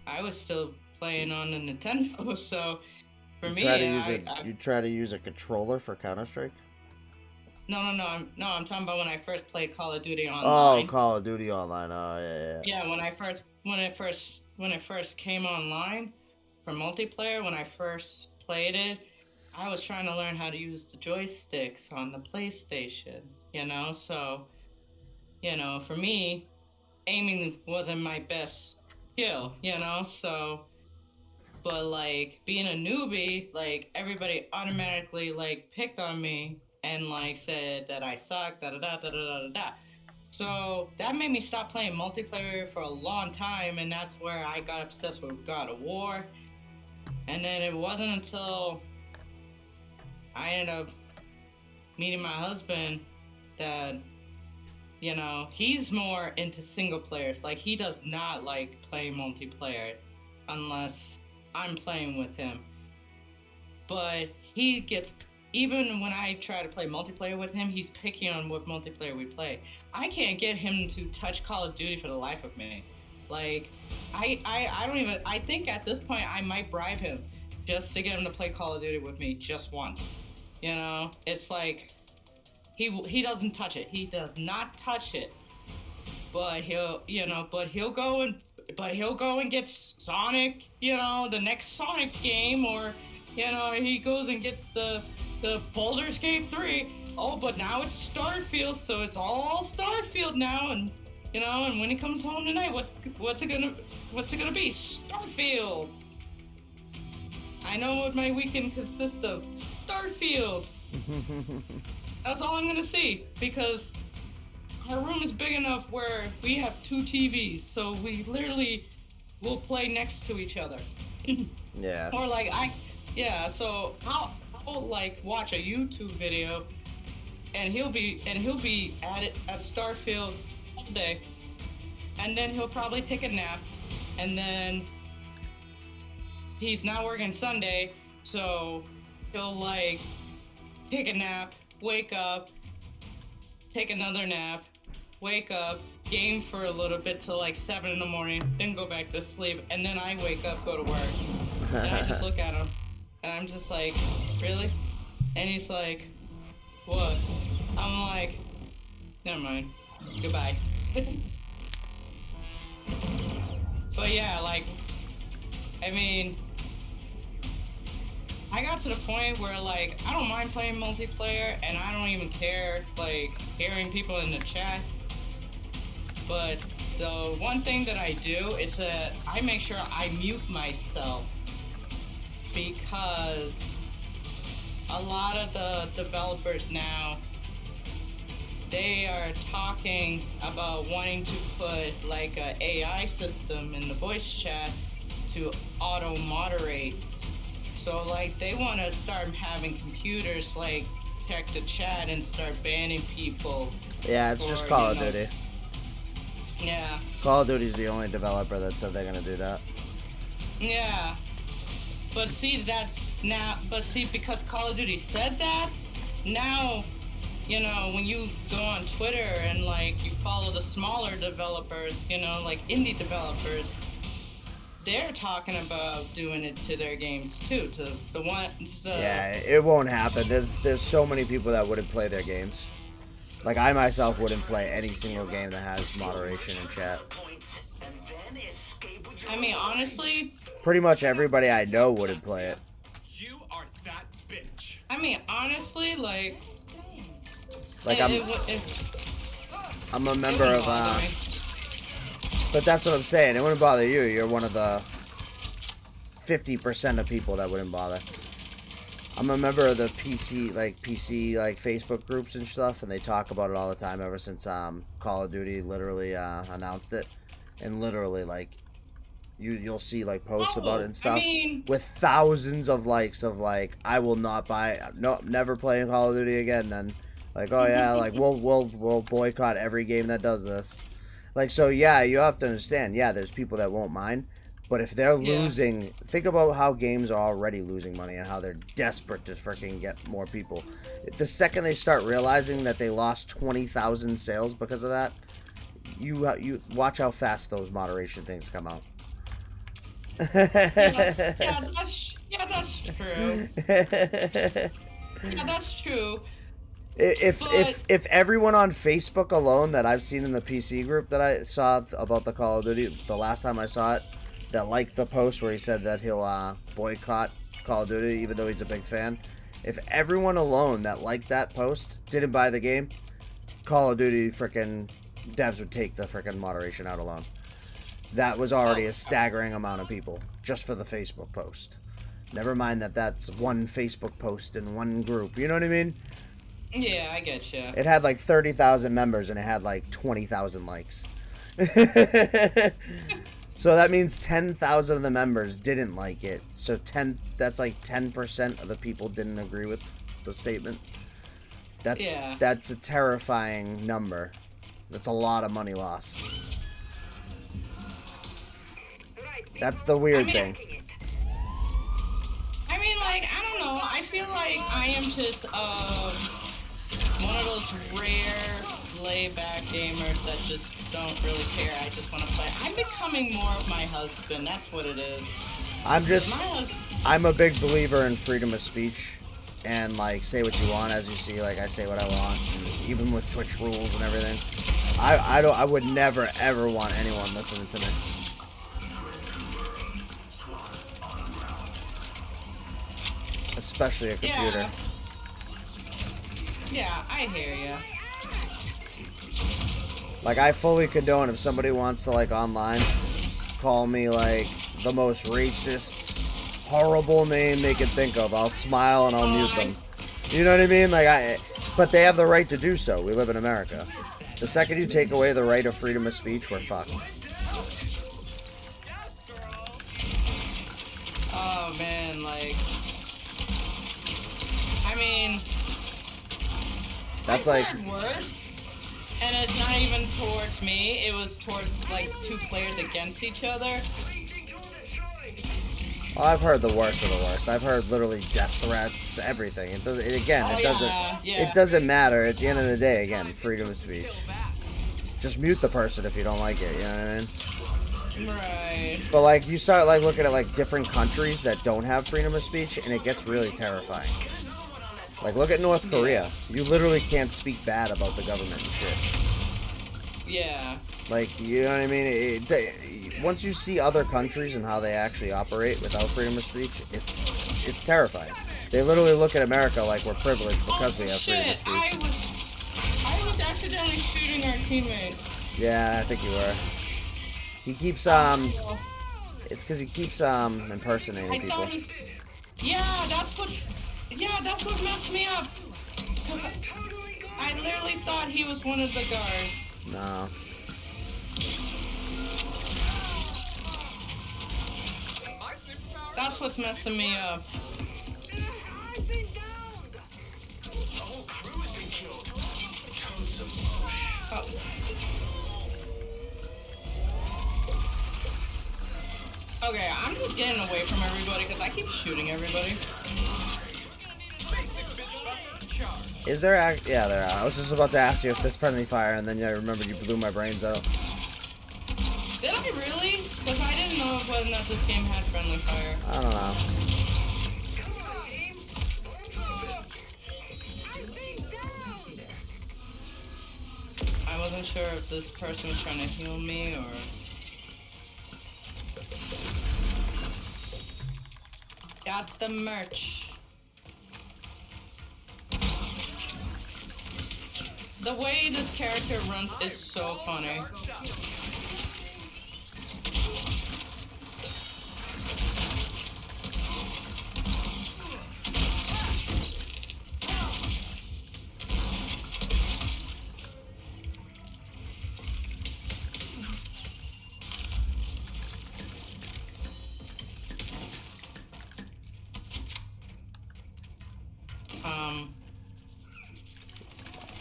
I was still playing on the Nintendo, so for me, you try to use a controller for Counter-Strike? No, I'm talking about when I first played Call of Duty Online. Oh, Call of Duty Online. Oh, yeah. Yeah, when it first came online for multiplayer, when I first played it, I was trying to learn how to use the joysticks on the PlayStation, so, for me, aiming wasn't my best skill, so, but like being a newbie, like everybody automatically like picked on me and like said that I suck, da da da da da da da. So that made me stop playing multiplayer for a long time, and that's where I got obsessed with God of War. And then it wasn't until I ended up meeting my husband that, he's more into single players. Like, he does not like playing multiplayer unless I'm playing with him. But he gets, even when I try to play multiplayer with him, he's picky on what multiplayer we play. I can't get him to touch Call of Duty for the life of me. Like, I don't even, I think at this point I might bribe him just to get him to play Call of Duty with me just once. It's like, he doesn't touch it. He does not touch it. But he'll go and get Sonic, the next Sonic game, or, he goes and gets the Baldur's Gate 3. Oh, but now it's Starfield, so it's all Starfield now, and and when he comes home tonight, what's it gonna be? Starfield. I know what my weekend consists of. Starfield. That's all I'm gonna see, because our room is big enough where we have two TVs, so we literally will play next to each other. Yeah. Or like so I'll like watch a YouTube video, and he'll be at Starfield all day, and then he'll probably take a nap, and then he's not working Sunday, so he'll like take a nap, wake up, take another nap, wake up, game for a little bit till like 7 in the morning, then go back to sleep, and then I wake up, go to work. And I just look at him, and I'm just like, really? And he's like, what? I'm like, never mind, goodbye. But yeah, like, I mean, I got to the point where, like, I don't mind playing multiplayer, and I don't even care, like, hearing people in the chat. But the one thing that I do is that I make sure I mute myself, because a lot of the developers now, they are talking about wanting to put, like, a AI system in the voice chat to auto moderate. So like they want to start having computers like check the chat and start banning people. Yeah, it's just Call of Duty. Yeah. Call of Duty's the only developer that said they're gonna do that. Yeah. But see, because Call of Duty said that, now, when you go on Twitter and like you follow the smaller developers, like indie developers, they're talking about doing it to their games too, to the ones. Yeah, it won't happen. There's so many people that wouldn't play their games. Like I myself wouldn't play any single game that has moderation in chat. I mean, honestly. Pretty much everybody I know wouldn't play it. You are that bitch. I mean, honestly, like I'm a member of but that's what I'm saying. It wouldn't bother you. You're one of the 50% of people that wouldn't bother. I'm a member of the PC Facebook groups and stuff, and they talk about it all the time ever since Call of Duty literally announced it, and literally like you'll see like posts about it and stuff with thousands of likes of like I will not never playing Call of Duty again. Then like oh yeah, like we'll boycott every game that does this. Like so yeah, you have to understand. Yeah, there's people that won't mind. But if they're losing, think about how games are already losing money and how they're desperate to freaking get more people. The second they start realizing that they lost 20,000 sales because of that, you watch how fast those moderation things come out. Yeah, that's true. Yeah, that's true. If everyone on Facebook alone that I've seen in the PC group that I saw about the Call of Duty, the last time I saw it, that liked the post where he said that he'll boycott Call of Duty even though he's a big fan. If everyone alone that liked that post didn't buy the game, Call of Duty frickin' devs would take the frickin' moderation out alone. That was already a staggering amount of people just for the Facebook post. Never mind that's one Facebook post in one group. You know what I mean? Yeah, I get you. It had like 30,000 members and it had like 20,000 likes. So that means 10,000 of the members didn't like it. So that's like 10% of the people didn't agree with the statement. That's a terrifying number. That's a lot of money lost. That's the weird thing. I mean, like, I don't know. I feel like I am just one of those rare laid-back gamers that just don't really care. I just want to play. I'm becoming more of my husband. That's what it is. I'm a big believer in freedom of speech and like say what you want. As you see, like I say what I want, and even with Twitch rules and everything. I would never ever want anyone listening to me. Especially a computer. Yeah, I hear you. Like, I fully condone if somebody wants to, like, online, call me, like, the most racist, horrible name they can think of. I'll smile and I'll mute them. You know what I mean? Like, but they have the right to do so. We live in America. The second you take away the right of freedom of speech, we're fucked. Oh, man, like... I mean... That's I've like... heard worse. And it's not even towards me, it was towards, like, two players against each other. Well, I've heard the worst of the worst. I've heard literally death threats, everything. It doesn't matter. At the end of the day, again, freedom of speech. Just mute the person if you don't like it, you know what I mean? Right. But, like, you start, like, looking at, like, different countries that don't have freedom of speech, and it gets really terrifying. Like, look at North Korea. You literally can't speak bad about the government and shit. Yeah. Like, you know what I mean? Once you see other countries and how they actually operate without freedom of speech, it's terrifying. They literally look at America like we're privileged because we have freedom of speech. I was accidentally shooting our teammate. Yeah, I think you were. He keeps, it's because he keeps, impersonating people. That's what messed me up. I literally thought he was one of the guards. No. That's what's messing me up. I've been downed. The whole crew has been killed. Tons of bullshit. Oh. Okay, I'm just getting away from everybody because I keep shooting everybody. Is there? Yeah, there are. I was just about to ask you if there's friendly fire, and then I remembered you blew my brains out. Did I really? Because I didn't know whether or not this game had friendly fire. I don't know. Come on, team. I've been downed. I wasn't sure if this person was trying to heal me or... Got the merch. The way this character runs is so funny.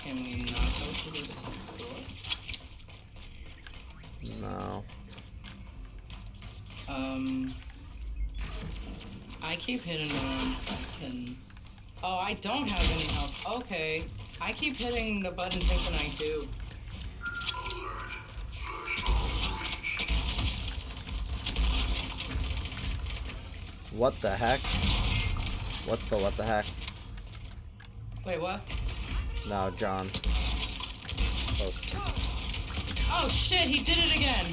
Can we not go through this door? No. I keep hitting on button. Oh, I don't have any health. Okay. I keep hitting the button thinking I do. What the heck? What's the what the heck? Wait, what? No, John. Oh. Oh shit, he did it again.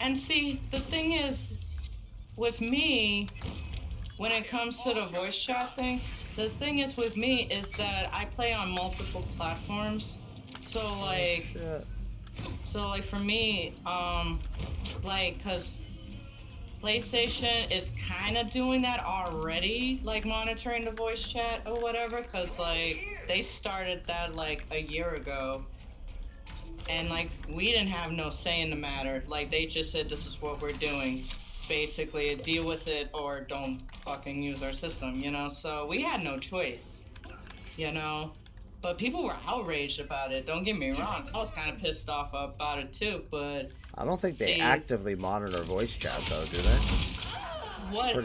And see, the thing is, with me, when it comes to the voice chat thing, the thing is with me is that I play on multiple platforms. So like, for me, like, cause PlayStation is kind of doing that already, like monitoring the voice chat or whatever, cause like they started that like a year ago. And like we didn't have no say in the matter. Like they just said this is what we're doing. Basically, deal with it or don't fucking use our system, you know? So we had no choice, you know? But people were outraged about it, don't get me wrong. I was kind of pissed off about it too, but... I don't think they actively monitor voice chat though, do they? What?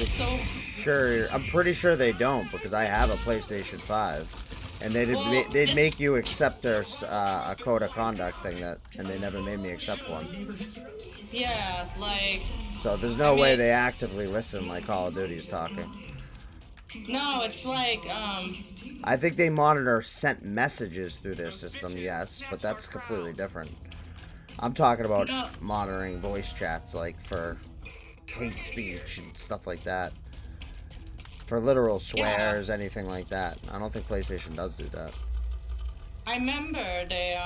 I'm pretty sure they don't, because I have a PlayStation 5. And they'd make you accept their a code of conduct thing and they never made me accept one. Yeah, like... So there's no way they actively listen like Call of Duty's talking. No, it's like, I think they monitor sent messages through their system, yes, but that's completely different. I'm talking about monitoring voice chats, like, for hate speech and stuff like that. For literal swears, anything like that. I don't think PlayStation does do that. I remember they,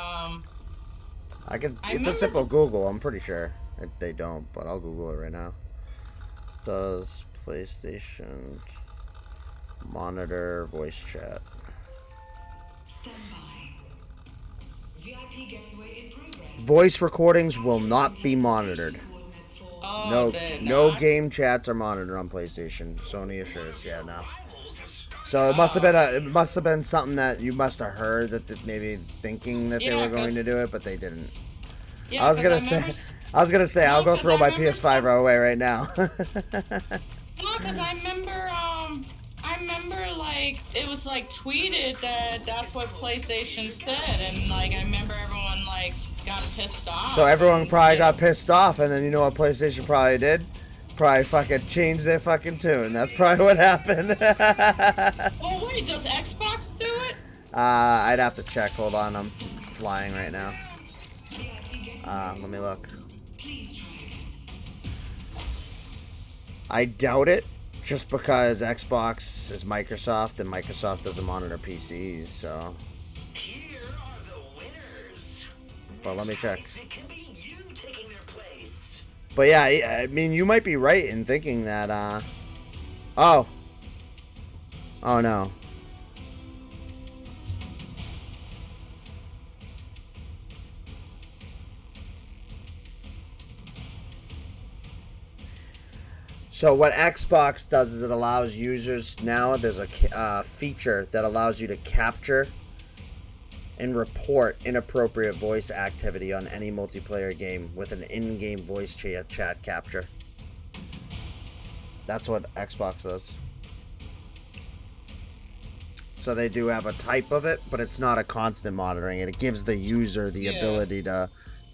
It's a simple Google, I'm pretty sure. They don't, but I'll Google it right now. Does PlayStation monitor voice chat? Stand by. VIP getaway in progress. Voice recordings will not be monitored. Oh, No game chats are monitored on PlayStation. Sony assures, yeah, no. So it must have been something that you must have heard that maybe thinking that they were going to do it, but they didn't. Yeah, I was gonna say I'll go throw my PS5 away right now. No, because I remember like it was like tweeted that that's what PlayStation said, and like I remember everyone like got pissed off. So everyone probably got pissed off, and then you know what PlayStation probably did? Probably fucking changed their fucking tune. That's probably what happened. Oh wait, does Xbox do it? I'd have to check. Hold on, I'm flying right now. Let me look. I doubt it, just because Xbox is Microsoft, and Microsoft doesn't monitor PCs, so. Here are the winners. But let me check. It can be you taking their place. But yeah, I mean, you might be right in thinking that, oh. Oh no. So what Xbox does is it allows users now, there's a feature that allows you to capture and report inappropriate voice activity on any multiplayer game with an in-game voice chat capture. That's what Xbox does. So they do have a type of it, but it's not a constant monitoring, and it gives the user the ability to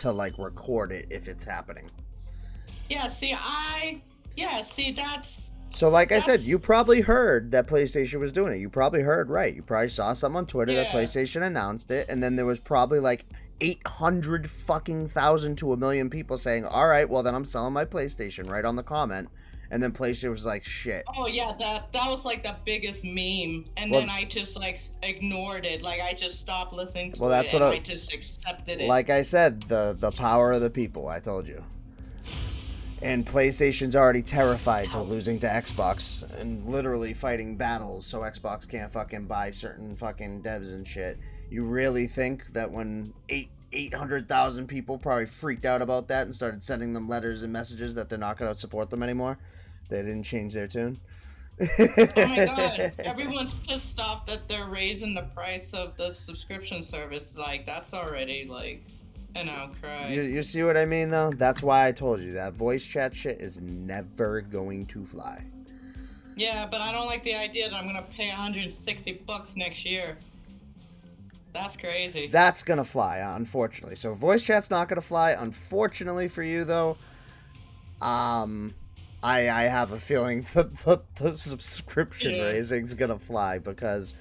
like record it if it's happening. Yeah, see, that's... So like I said, you probably heard that PlayStation was doing it. You probably heard right. You probably saw something on Twitter that PlayStation announced it, and then there was probably like 800,000 to 1 million people saying, all right, well then I'm selling my PlayStation, right on the comment. And then PlayStation was like, shit. Oh yeah, that was like the biggest meme, and then I just like ignored it. Like I just stopped listening to it, and I just accepted it. Like I said, the power of the people. I told you. And PlayStation's already terrified to losing to Xbox and literally fighting battles so Xbox can't fucking buy certain fucking devs and shit. You really think that when 800,000 people probably freaked out about that and started sending them letters and messages that they're not going to support them anymore, they didn't change their tune? Oh my god, everyone's pissed off that they're raising the price of the subscription service. Like, that's already, like, an outcry. You see what I mean, though? That's why I told you that voice chat shit is never going to fly. Yeah, but I don't like the idea that I'm going to pay $160 next year. That's crazy. That's going to fly, unfortunately. So voice chat's not going to fly. Unfortunately for you, though, I have a feeling the subscription raising's going to fly because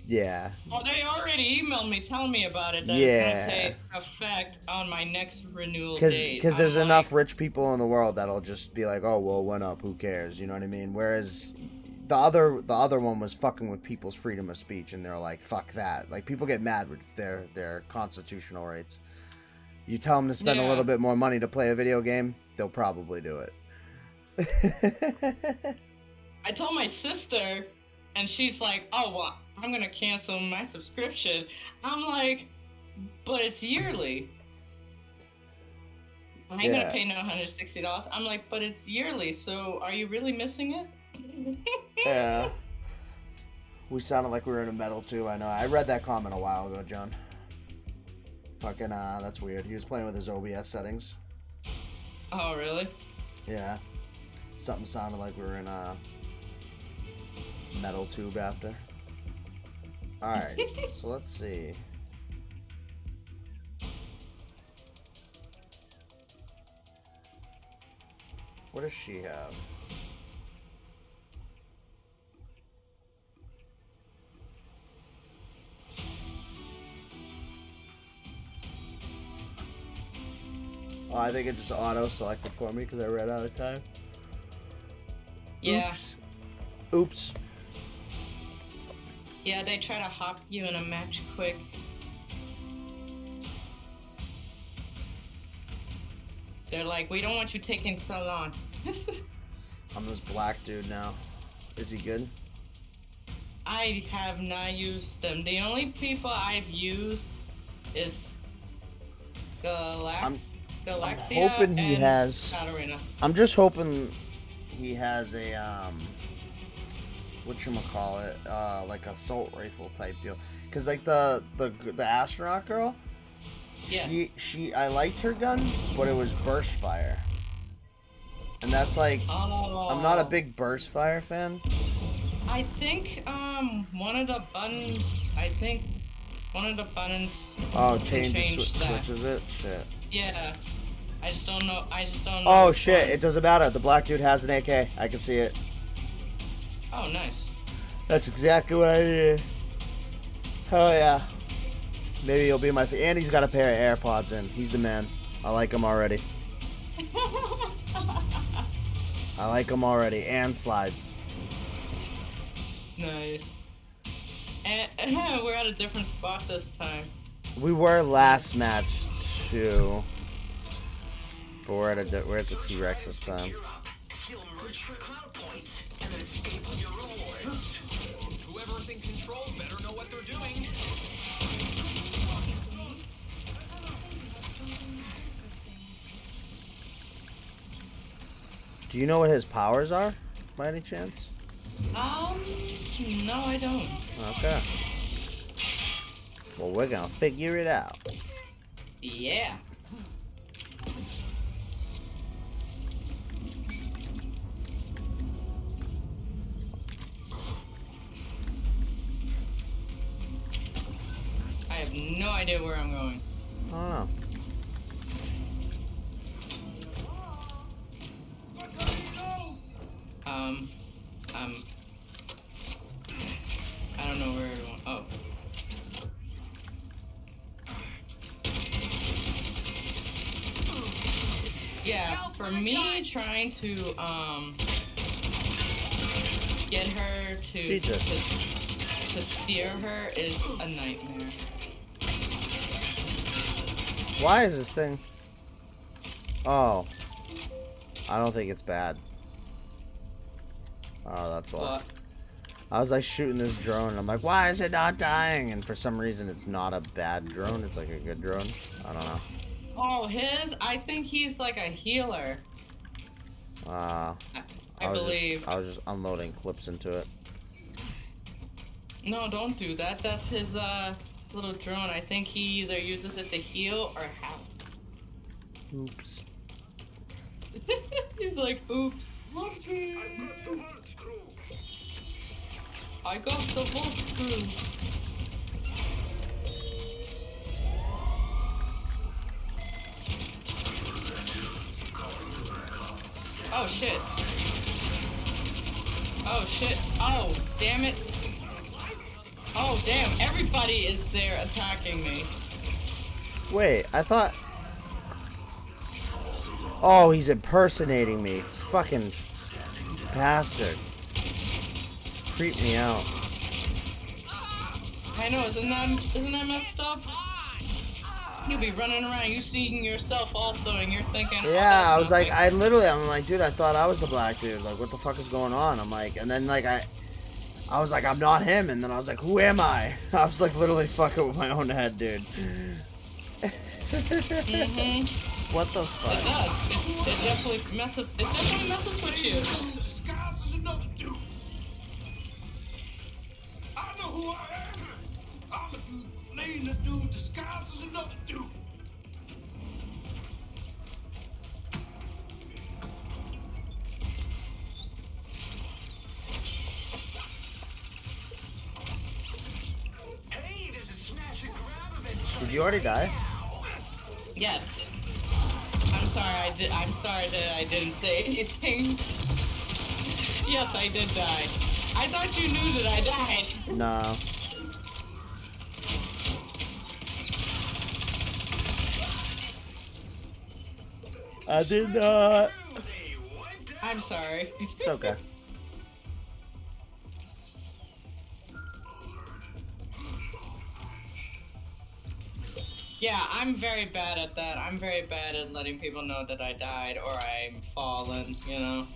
yeah. Well, they already emailed me telling me about it. That it's going to take effect on my next renewal date. Because there's enough rich people in the world that'll just be like, oh, well, it went up. Who cares? You know what I mean? Whereas the other one was fucking with people's freedom of speech, and they're like, fuck that. Like, people get mad with their constitutional rights. You tell them to spend a little bit more money to play a video game, they'll probably do it. I told my sister, and she's like, oh, well, I'm going to cancel my subscription. I'm like, but it's yearly. I ain't going to pay no $160. I'm like, but it's yearly, so are you really missing it? Yeah. We sounded like we were in a metal, too. I know. I read that comment a while ago, John. Fucking, that's weird. He was playing with his OBS settings. Oh, really? Yeah. Something sounded like we were in a metal tube after. Alright, so let's see. What does she have? Oh, I think it just auto-selected for me because I ran out of time. Yeah. Oops. Yeah, they try to hop you in a match quick. They're like, we don't want you taking so long. I'm this black dude now. Is he good? I have not used them. The only people I've used is Galaxia. I'm hoping he has. Katarina. I'm just hoping he has a whatchamacallit, like assault rifle type deal. Cause like the astronaut girl, she I liked her gun, but it was burst fire. And that's like I'm not a big burst fire fan. I think one of the buttons Oh, switches it? Shit. Yeah. I just don't know. Oh shit, it doesn't matter. The black dude has an AK. I can see it. Oh, nice. That's exactly what I needed. Oh yeah. Maybe he'll be my and he's got a pair of AirPods in. He's the man. I like him already. I like him already. And slides. Nice. And we're at a different spot this time. We were last match too. But we're at the T-Rex this time. Still merge for cloud points and then escape with your rewards. Whoever's in control better know what they're doing. Do you know what his powers are, by any chance? No, I don't. Okay. Well, we're gonna figure it out. Yeah. I have no idea where I'm going. I don't know. I don't know where everyone. Oh. Yeah, for me, trying to get her to steer her is a nightmare. Why is this thing? Oh. I don't think it's bad. Oh, that's why. What? I was like shooting this drone and I'm like, why is it not dying? And for some reason it's not a bad drone, it's like a good drone. I don't know. Oh, I think he's like a healer. I believe. I was just unloading clips into it. No, don't do that. That's his little drone. I think he either uses it to heal or help. Oops. He's like, oops. Whoopsie. I got the vault screw. Oh shit. Oh shit. Oh, damn it. Oh damn, everybody is there attacking me. Wait, I thought... Oh, he's impersonating me. Fucking bastard. Creep me out. I know, isn't that messed up? You'll be running around, you seeing yourself also, and you're thinking, oh, Yeah, I was like, nothing. I'm like, dude, I thought I was the black dude. Like, what the fuck is going on? I'm like, and then like, I was like, I'm not him. And then I was like, who am I? I was like, literally fucking with my own head, dude. What the fuck? It does. It definitely messes with you. Disguise is another dude. I know who I am. I'm the dude playing the dude. Disguise is another dude. Hey, there's a smash and grab event. Did you already die? Yes. I'm sorry that I didn't say anything. Yes, I did die. I thought you knew that I died. No. I did not. I'm sorry. It's okay. Yeah, I'm very bad at that. I'm very bad at letting people know that I died or I'm fallen, you know?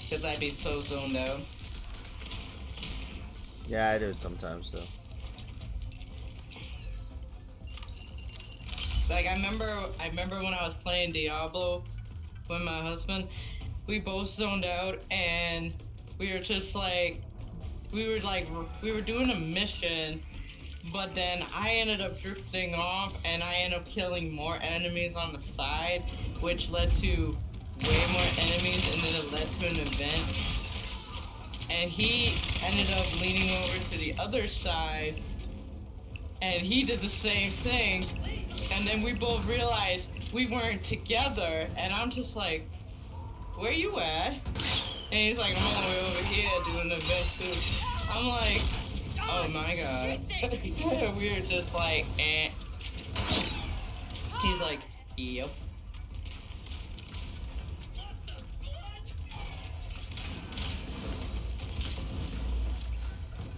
Because I'd be so zoned out. Yeah, I do it sometimes, though. Like, I remember when I was playing Diablo with my husband, we both zoned out and we were just like, we were doing a mission, but then I ended up drifting off and I ended up killing more enemies on the side, which led to way more enemies, and then it led to an event. And he ended up leaning over to the other side, and he did the same thing. And then we both realized we weren't together, and I'm just like, where you at? And he's like, I'm all the way over here doing an event too. I'm like, oh my god. We were just like, eh. He's like, yep.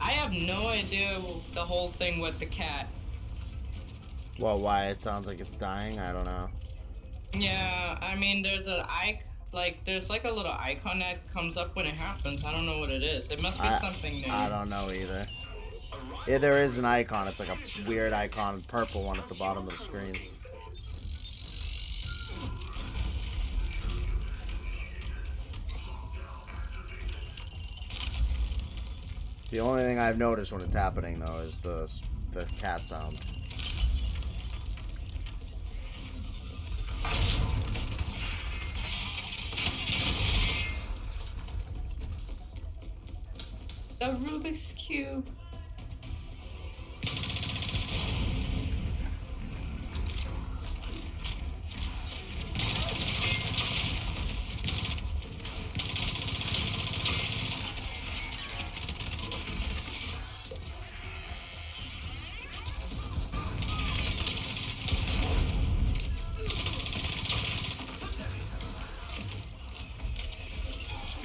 I have no idea the whole thing with the cat. Well, why it sounds like it's dying, I don't know. Yeah, I mean, there's like a little icon that comes up when it happens. I don't know what it is. It must be something new. I don't know either. Yeah, there is an icon. It's like a weird icon, purple one at the bottom of the screen. The only thing I've noticed when it's happening though is the cat sound. The Rubik's Cube.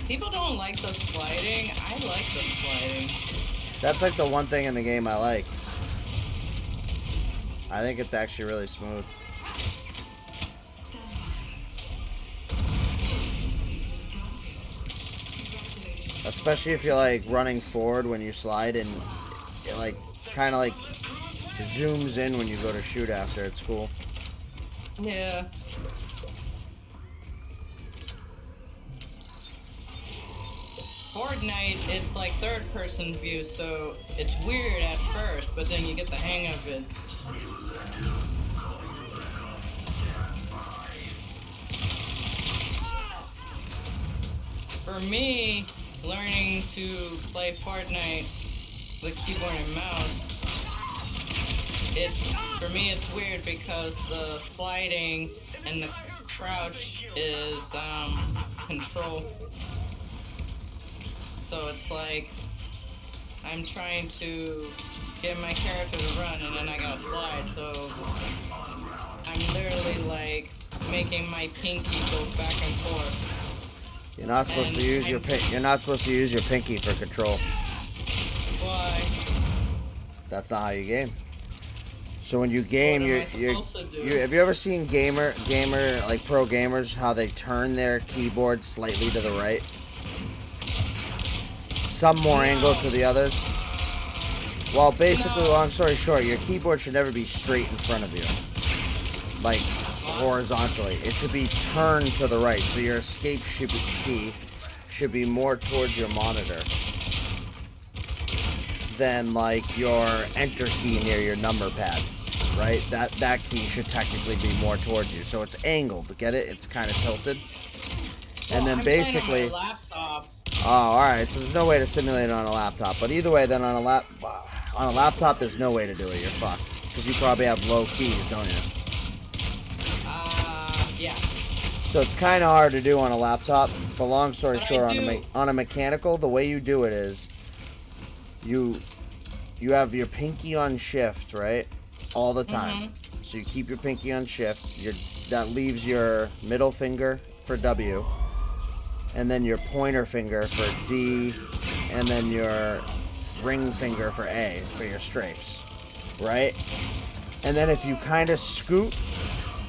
People don't like the sliding. I like the sliding. That's like the one thing in the game I like. I think it's actually really smooth. Especially if you're like running forward when you slide and it like kind of like zooms in when you go to shoot after. It's cool. Yeah. Fortnite, it's like third person view, so it's weird at first, but then you get the hang of it. For me, learning to play Fortnite with keyboard and mouse, for me it's weird because the sliding and the crouch is control. So it's like I'm trying to get my character to run and then I gotta slide, so I'm literally like making my pinky go back and forth. You're not supposed to use you're not supposed to use your pinky for control. Why? That's not how you game. So when you game, What am I you're supposed to do? have you ever seen gamer like pro gamers how they turn their keyboard slightly to the right? Some more angled to the others. Well, basically, long story short, your keyboard should never be straight in front of you, like horizontally. It should be turned to the right, so your escape key should be more towards your monitor than like your enter key near your number pad, right? That key should technically be more towards you, so it's angled. Get it? It's kind of tilted, and then I'm basically. playing on my laptop. Oh, alright, so there's no way to simulate it on a laptop. But either way, then on a laptop, there's no way to do it. You're fucked. Because you probably have low keys, don't you? Yeah. So it's kind of hard to do on a laptop. But long story But short, I on a mechanical, the way you do it is you have your pinky on shift, right? All the time. So you keep your pinky on shift. That leaves your middle finger for W. And then your pointer finger for D, and then your ring finger for A, for your strafes, right? And then if you kind of scoot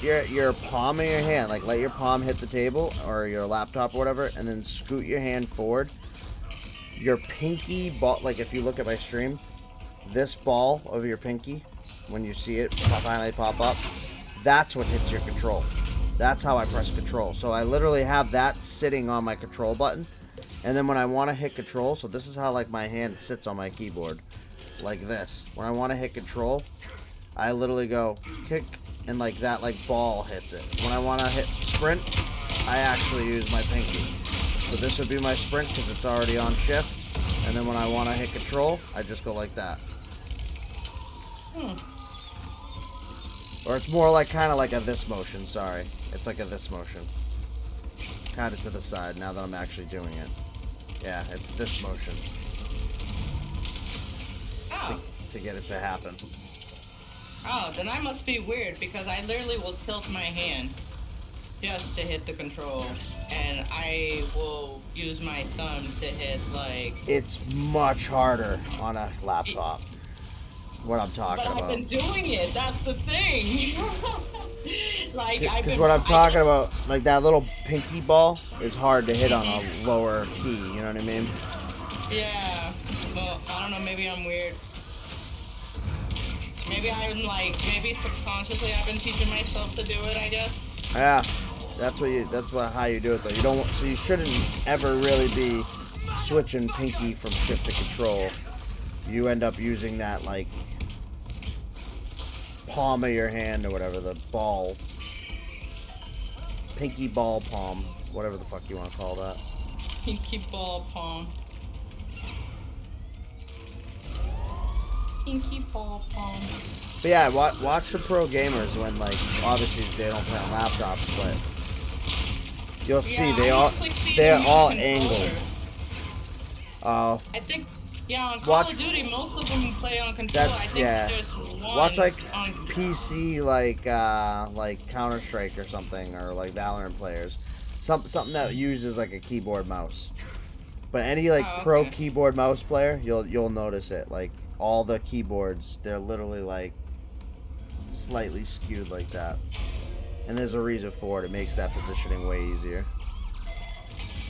your palm of your hand, like let your palm hit the table or your laptop or whatever, and then scoot your hand forward, your pinky ball, like if you look at my stream, this ball of your pinky, when you see it finally pop up, that's what hits your control. That's how I press control. So I literally have that sitting on my control button. And then when I want to hit control, so this is how like my hand sits on my keyboard. Like this. When I want to hit control, I literally go kick and like that like ball hits it. When I want to hit sprint, I actually use my pinky. So this would be my sprint because it's already on shift. And then when I want to hit control, I just go like that. Or it's more like kind of like a this motion, sorry. It's like a this motion. Kind of to the side now that I'm actually doing it. Yeah, it's this motion. Oh. To get it to happen. Oh, then I must be weird because I literally will tilt my hand just to hit the control, and I will use my thumb to hit like. It's much harder on a laptop. What I'm talking But about. I've been doing it. That's the thing. Like, Because what I'm talking about, like that little pinky ball is hard to hit on a lower key, you know what I mean? Yeah. Well, I don't know, maybe I'm weird. Maybe I'm like, maybe subconsciously I've been teaching myself to do it, I guess. Yeah. That's how you do it though. You don't so you shouldn't ever really be switching pinky from shift to control. You end up using that like palm of your hand or whatever, the ball. Pinky ball palm, whatever the fuck you want to call that. Pinky ball palm. Pinky ball palm. But yeah, watch the pro gamers when, like, obviously they don't play on laptops, but you'll see they're all angled. Oh. I think, yeah, on Call of Duty, most of them play on controller. That's, I think yeah. there's one Watch like on PC, like Counter-Strike or something, or like Valorant players, something that uses like a keyboard mouse. But any like pro keyboard mouse player, you'll notice it. Like all the keyboards, they're literally like slightly skewed like that, and there's a reason for it. It makes that positioning way easier.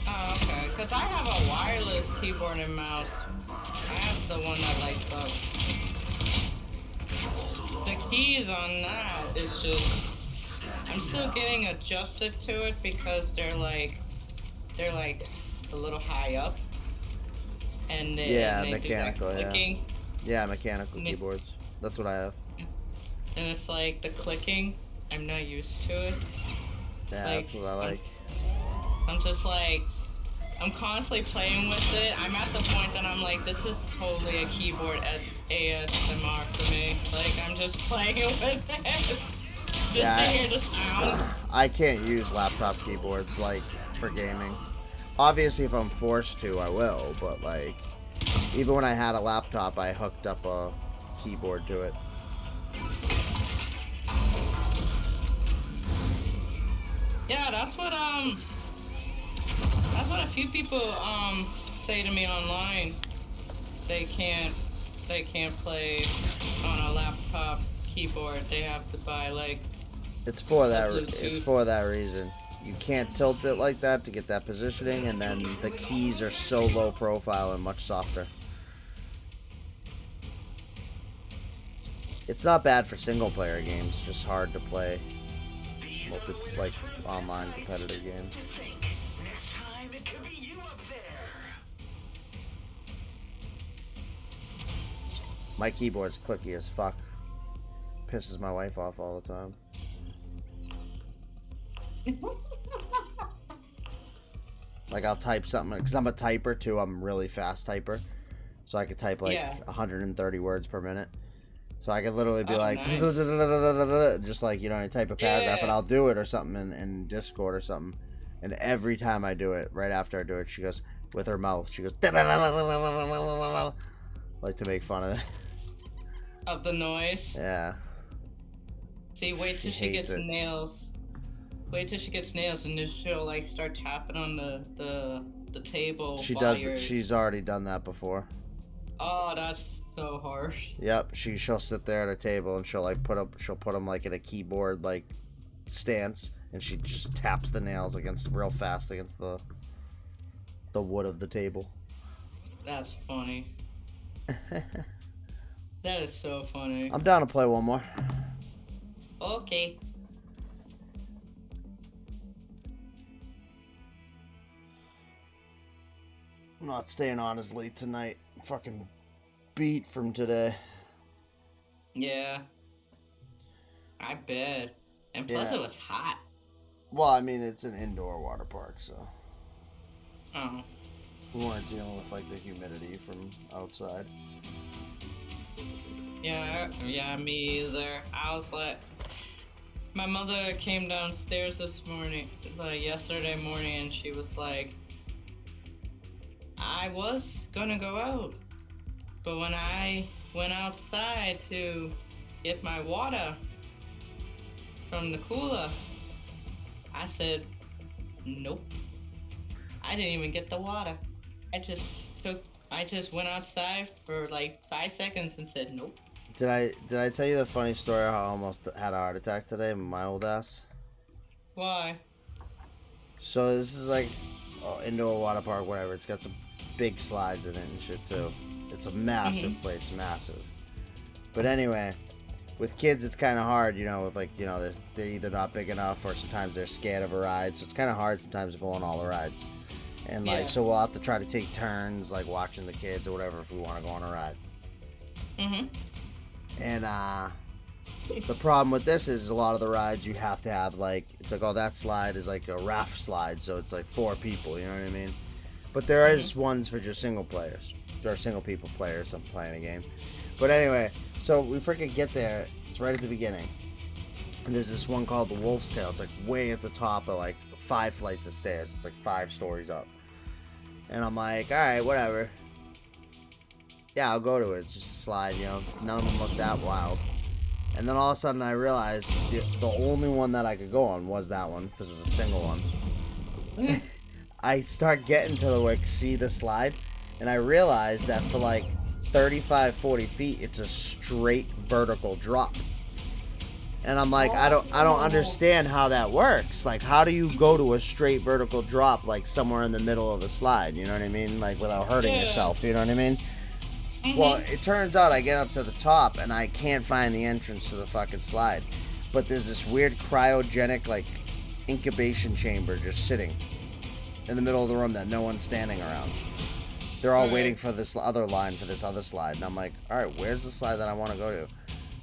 Oh, okay. Because I have a wireless keyboard and mouse. I have the one that lights up. The keys on that is just... I'm still getting adjusted to it because they're like a little high up. And they mechanical, do that clicking. Yeah, mechanical keyboards. That's what I have. And it's like the clicking. I'm not used to it. Yeah, like, that's what I like. I'm just like, I'm constantly playing with it. I'm at the point that I'm like, this is totally a keyboard ASMR for me. Like, I'm just playing with it. Just to hear the sound. I can't use laptop keyboards, like, for gaming. Obviously, if I'm forced to, I will, but, like, even when I had a laptop, I hooked up a keyboard to it. Yeah, that's what a few people say to me online. They can't play on a laptop keyboard. They have to buy like It's for that reason. You can't tilt it like that to get that positioning, and then the keys are so low profile and much softer. It's not bad for single player games, just hard to play like online competitive games. Next time it could be you up there. My keyboard's clicky as fuck. Pisses my wife off all the time. Like I'll type something, because I'm a typer too. I'm a really fast typer, so I could type like 130 words per minute. So I could literally be like, nice. Just like, you know, I type a paragraph and I'll do it or something in Discord or something. And every time I do it, right after I do it, she goes, with her mouth, she goes, like to make fun of it. Of the noise? Yeah. See, wait till she gets nails. Wait till she gets nails and then she'll like start tapping on the table. She does. She's already done that before. Oh, that's so harsh. Yep, she'll sit there at a table and she'll put them like in a keyboard like stance, and she just taps the nails real fast against the wood of the table. That's funny. That is so funny. I'm down to play one more. Okay. I'm not staying on as late tonight. Fucking beat from today. Yeah. I bet. And plus it was hot. Well, I mean, it's an indoor water park, so. Oh. We weren't dealing with, like, the humidity from outside. Yeah, me either. I was like... My mother came downstairs this morning, like yesterday morning, and she was like, I was gonna go out, but when I went outside to get my water from the cooler, I said, nope. I didn't even get the water. I just went outside for like 5 seconds and said, nope. Did I tell you the funny story how I almost had a heart attack today? My old ass. Why? So this is like indoor water park, whatever. It's got some big slides in it and shit too. It's a massive place, massive. But anyway, with kids, it's kind of hard, you know. With like, you know, they're either not big enough or sometimes they're scared of a ride. So it's kind of hard sometimes to go on all the rides. And like, so we'll have to try to take turns, like watching the kids or whatever if we want to go on a ride. And the problem with this is a lot of the rides you have to have like, it's like, oh, that slide is like a raft slide, so it's like 4 people, you know what I mean? But there is ones for just single players. There are single people players I'm playing a game. But anyway, so we freaking get there. It's right at the beginning. And there's this one called the Wolf's Tail. It's like way at the top of like 5 flights of stairs. It's like 5 stories up. And I'm like, alright, whatever. Yeah, I'll go to it. It's just a slide, you know. None of them look that wild. And then all of a sudden I realized the only one that I could go on was that one, because it was a single one. I start getting to the like, see the slide, and I realized that for like 35, 40 feet, it's a straight vertical drop. And I'm like, I don't understand how that works. Like, how do you go to a straight vertical drop, like somewhere in the middle of the slide? You know what I mean? Like, without hurting yourself. You know what I mean? Well, it turns out I get up to the top and I can't find the entrance to the fucking slide. But there's this weird cryogenic, like, incubation chamber just sitting in the middle of the room that no one's standing around. They're all waiting for this other line for this other slide. And I'm like, alright, where's the slide that I want to go to?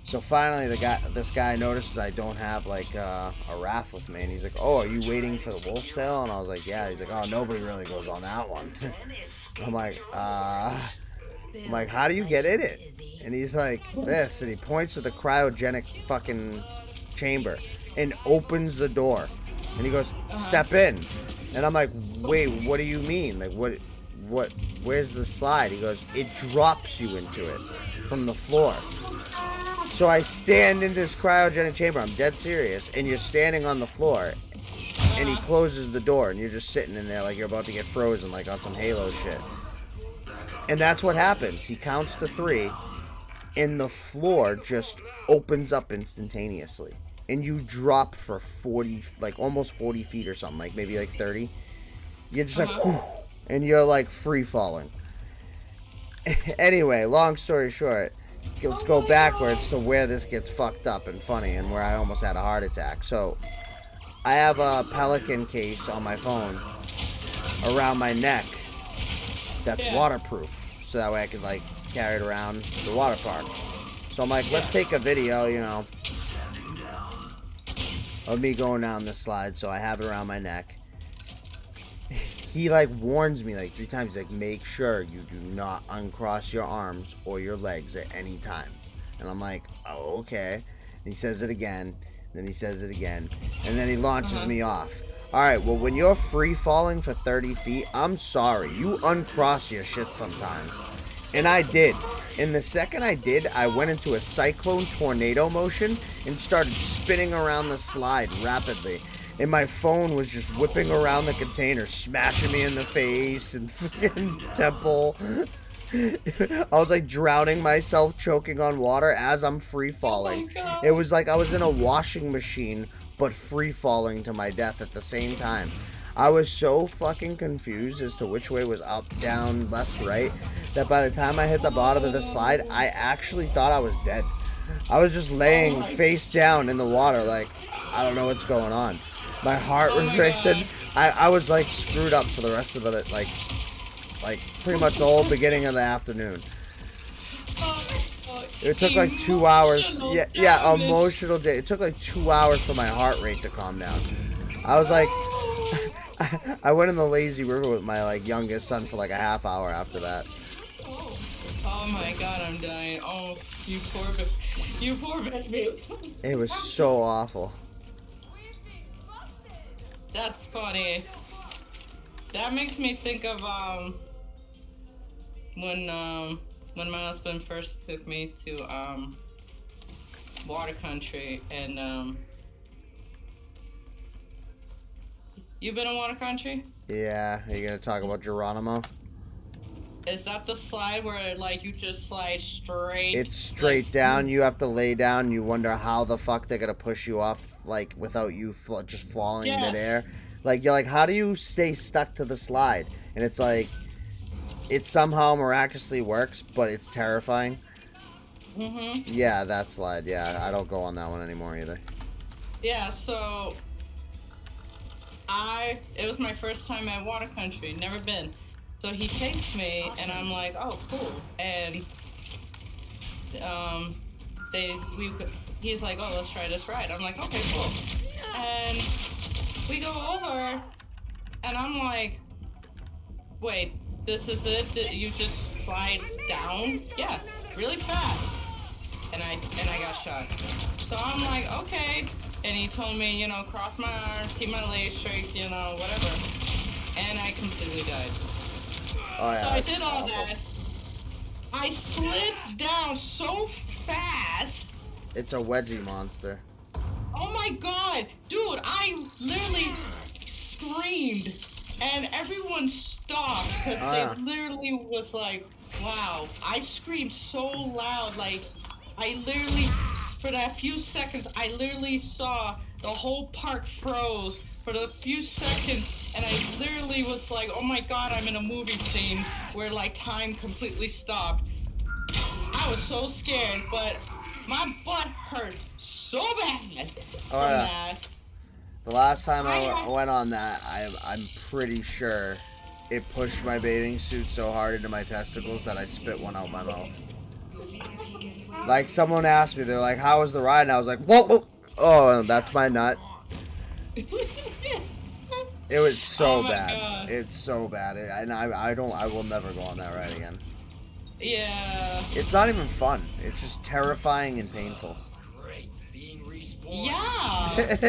So finally, this guy notices I don't have, like, a raft with me. And he's like, oh, are you waiting for the Wolf's Tail? And I was like, yeah. He's like, oh, nobody really goes on that one. I'm like, how do you get in it? And he's like, this. And he points to the cryogenic fucking chamber and opens the door. And he goes, step in. And I'm like, wait, what do you mean? Like, what, where's the slide? He goes, it drops you into it from the floor. So I stand in this cryogenic chamber. I'm dead serious. And you're standing on the floor. And he closes the door. And you're just sitting in there like you're about to get frozen, like on some Halo shit. And that's what happens. He counts to 3. And the floor just opens up instantaneously. And you drop for 40, like almost 40 feet or something. Like maybe like 30. You're just like, whew, and you're like free falling. Anyway, long story short. Let's go backwards to where this gets fucked up and funny and where I almost had a heart attack. So, I have a Pelican case on my phone around my neck that's waterproof. So that way I could, like, carry it around the water park. So I'm like, let's take a video, you know, of me going down this slide. So I have it around my neck. He, like, warns me, like, 3 times. He's like, make sure you do not uncross your arms or your legs at any time. And I'm like, oh, okay. And he says it again. Then he says it again. And then he launches me off. Alright, well, when you're free falling for 30 feet, I'm sorry. You uncross your shit sometimes. And I did. And the second I did, I went into a cyclone tornado motion and started spinning around the slide rapidly. And my phone was just whipping around the container, smashing me in the face and freaking temple. I was like drowning myself, choking on water as I'm free falling. It was like I was in a washing machine, but free falling to my death at the same time. I was so fucking confused as to which way was up, down, left, right, that by the time I hit the bottom of the slide, I actually thought I was dead. I was just laying face down in the water like, I don't know what's going on. My heart was racing. I was like screwed up for the rest of the like pretty much the whole beginning of the afternoon. It took like 2 hours. Yeah, emotional day. It took like 2 hours for my heart rate to calm down. I was like, I went in the lazy river with my like youngest son for like a half hour after that. Oh my god, I'm dying. Oh, you poor baby. It was so awful. That's funny. That makes me think of when my husband first took me to water country and you been in water country? Yeah, are you gonna talk about Geronimo? Is that the slide where like you just slide straight? It's straight down. You have to lay down. You wonder how the fuck they're gonna push you off, like without you just falling Yes. midair. Like you're like, how do you stay stuck to the slide? And it's like, it somehow miraculously works, but it's terrifying. Mhm. Yeah, that slide. Yeah, I don't go on that one anymore either. Yeah. So it was my first time at Water Country. Never been. So he takes me, and I'm like, oh, cool. And he's like, oh, let's try this ride. I'm like, okay, cool. And we go over, and I'm like, wait, this is it? You just slide down? Yeah, really fast. And I got shot. So I'm like, okay. And he told me, cross my arms, keep my legs straight, whatever. And I completely died. Oh yeah. So I did all that. I slid down so fast. It's a wedgie monster. Oh my god, dude! I literally screamed, and everyone stopped because they literally was like, "Wow!" I screamed so loud, like I literally, for that few seconds, I literally saw the whole park froze for the few seconds, and I literally was like, oh my god, I'm in a movie scene where like time completely stopped. I was so scared, but my butt hurt so bad from that. The last time I went on that, I'm pretty sure it pushed my bathing suit so hard into my testicles that I spit one out my mouth. Like someone asked me, they're like, how was the ride? And I was like, whoa. Oh, that's my nut. It was so bad. God. It's so bad. I will never go on that ride again. Yeah. It's not even fun. It's just terrifying and painful. Yeah. But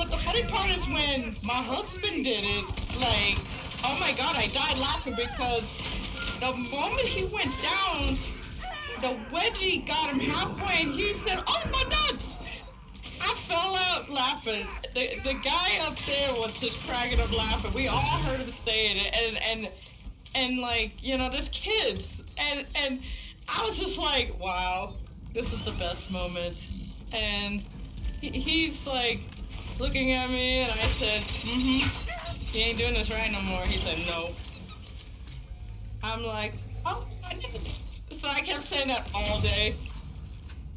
the funny part is when my husband did it, like, oh my god, I died laughing because the moment he went down, the wedgie got him halfway and he said, oh my nuts! I fell out laughing. The guy up there was just cracking up laughing. We all heard him saying it, and like, there's kids, and I was just like, wow, this is the best moment. And he's like looking at me, and I said, he ain't doing this right no more. He said, no. I'm like, oh, I did. So I kept saying that all day.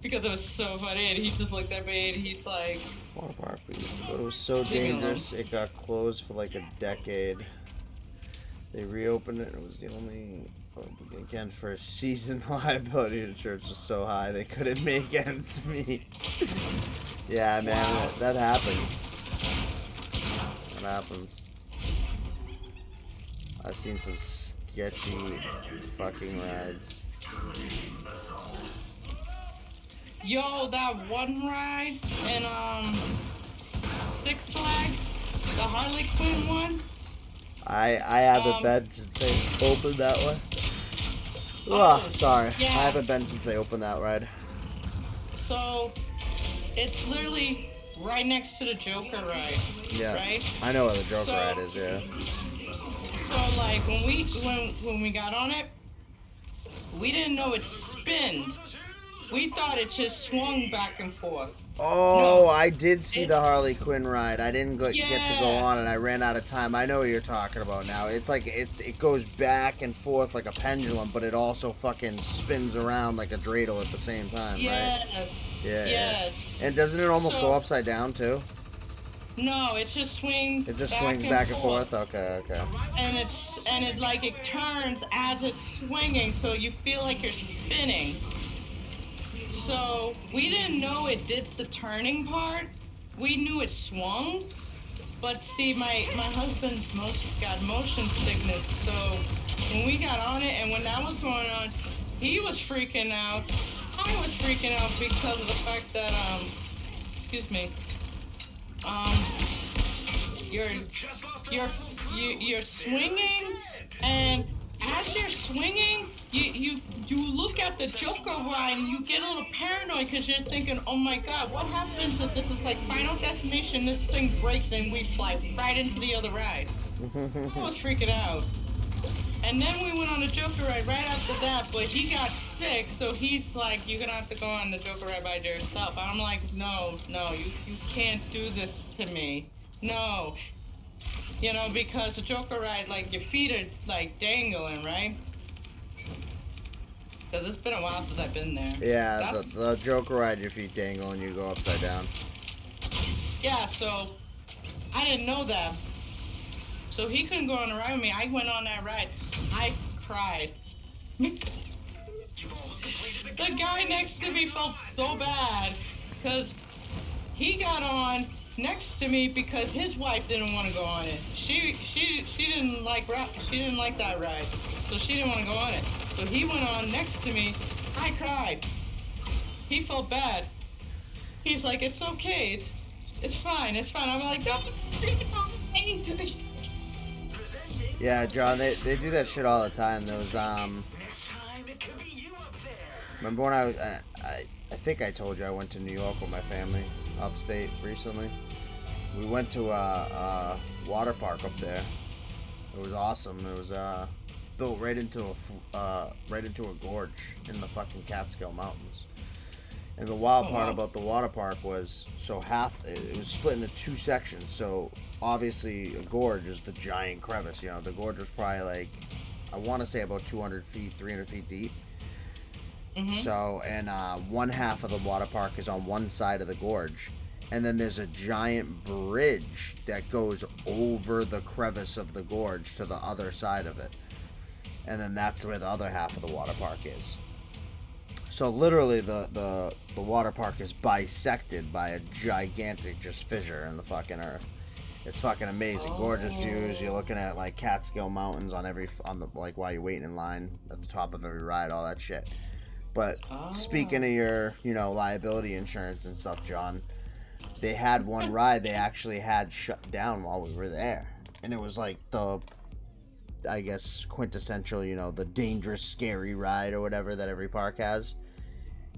Because it was so funny, and he just looked at me, and he's like... Water park, but it was so dangerous, it got closed for like a decade. They reopened it, it was the only... Again, for a season, the liability to the church was so high, they couldn't make ends meet. Yeah, man, that happens. That happens. I've seen some sketchy fucking rides. Yo, that one ride in Six Flags, the Harley Quinn one. I haven't been since they opened that one. Oh, sorry. Yeah. I haven't been since they opened that ride. So, it's literally right next to the Joker ride. Yeah. Right? I know where the Joker ride is, yeah. So like when we got on it, we didn't know it spinned. We thought it just swung back and forth. Oh, No. I did see the Harley Quinn ride. I didn't get to go Yeah. on, and I ran out of time. I know what you're talking about now. It's like it goes back and forth like a pendulum, but it also fucking spins around like a dreidel at the same time, right? Yes. Yeah. Yes. Yeah. And doesn't it almost So- go upside down too? No, it just swings. It just swings back and forth. Okay. And it turns as it's swinging, so you feel like you're spinning. So we didn't know it did the turning part. We knew it swung, but see, my husband's got motion sickness. So when we got on it, and when that was going on, he was freaking out. I was freaking out because of the fact that excuse me, you're swinging, and as you're swinging, you look at the Joker ride and you get a little paranoid because you're thinking, oh my god, what happens if this is like Final Destination, this thing breaks and we fly right into the other ride? I was freaking out. And then we went on a Joker ride right after that, but he got sick, so he's like, you're gonna have to go on the Joker ride by yourself. And I'm like, no, you can't do this to me. No. You know, because the Joker ride, like, your feet are, like, dangling, right? Because it's been a while since I've been there. Yeah, the Joker ride, your feet dangle and you go upside down. Yeah, so I didn't know that. So he couldn't go on the ride with me. I went on that ride. I cried. The guy next to me felt so bad because he got on next to me because his wife didn't want to go on it. She didn't like that ride, so she didn't want to go on it. So he went on next to me. I cried. He felt bad. He's like, it's okay. It's fine. It's fine. I'm like, no. Yeah, John, they do that shit all the time. Those Next time it could be you up there. remember when I think I told you I went to New York with my family, upstate recently. We went to a water park up there. It was awesome. It was built right into a gorge in the fucking Catskill Mountains. And the wild part about the water park was, so it was split into two sections. So obviously a gorge is the giant crevice. You know, the gorge was probably like, I want to say about 200 feet, 300 feet deep. Mm-hmm. So, and one half of the water park is on one side of the gorge. And then there's a giant bridge that goes over the crevice of the gorge to the other side of it. And then that's where the other half of the water park is. So literally the water park is bisected by a gigantic just fissure in the fucking earth. It's fucking amazing. Gorgeous views. You're looking at like Catskill Mountains on the like while you're waiting in line at the top of every ride, all that shit. But speaking of your, liability insurance and stuff, John, they had one ride they actually had shut down while we were there. And it was like the, I guess, quintessential, the dangerous, scary ride or whatever that every park has.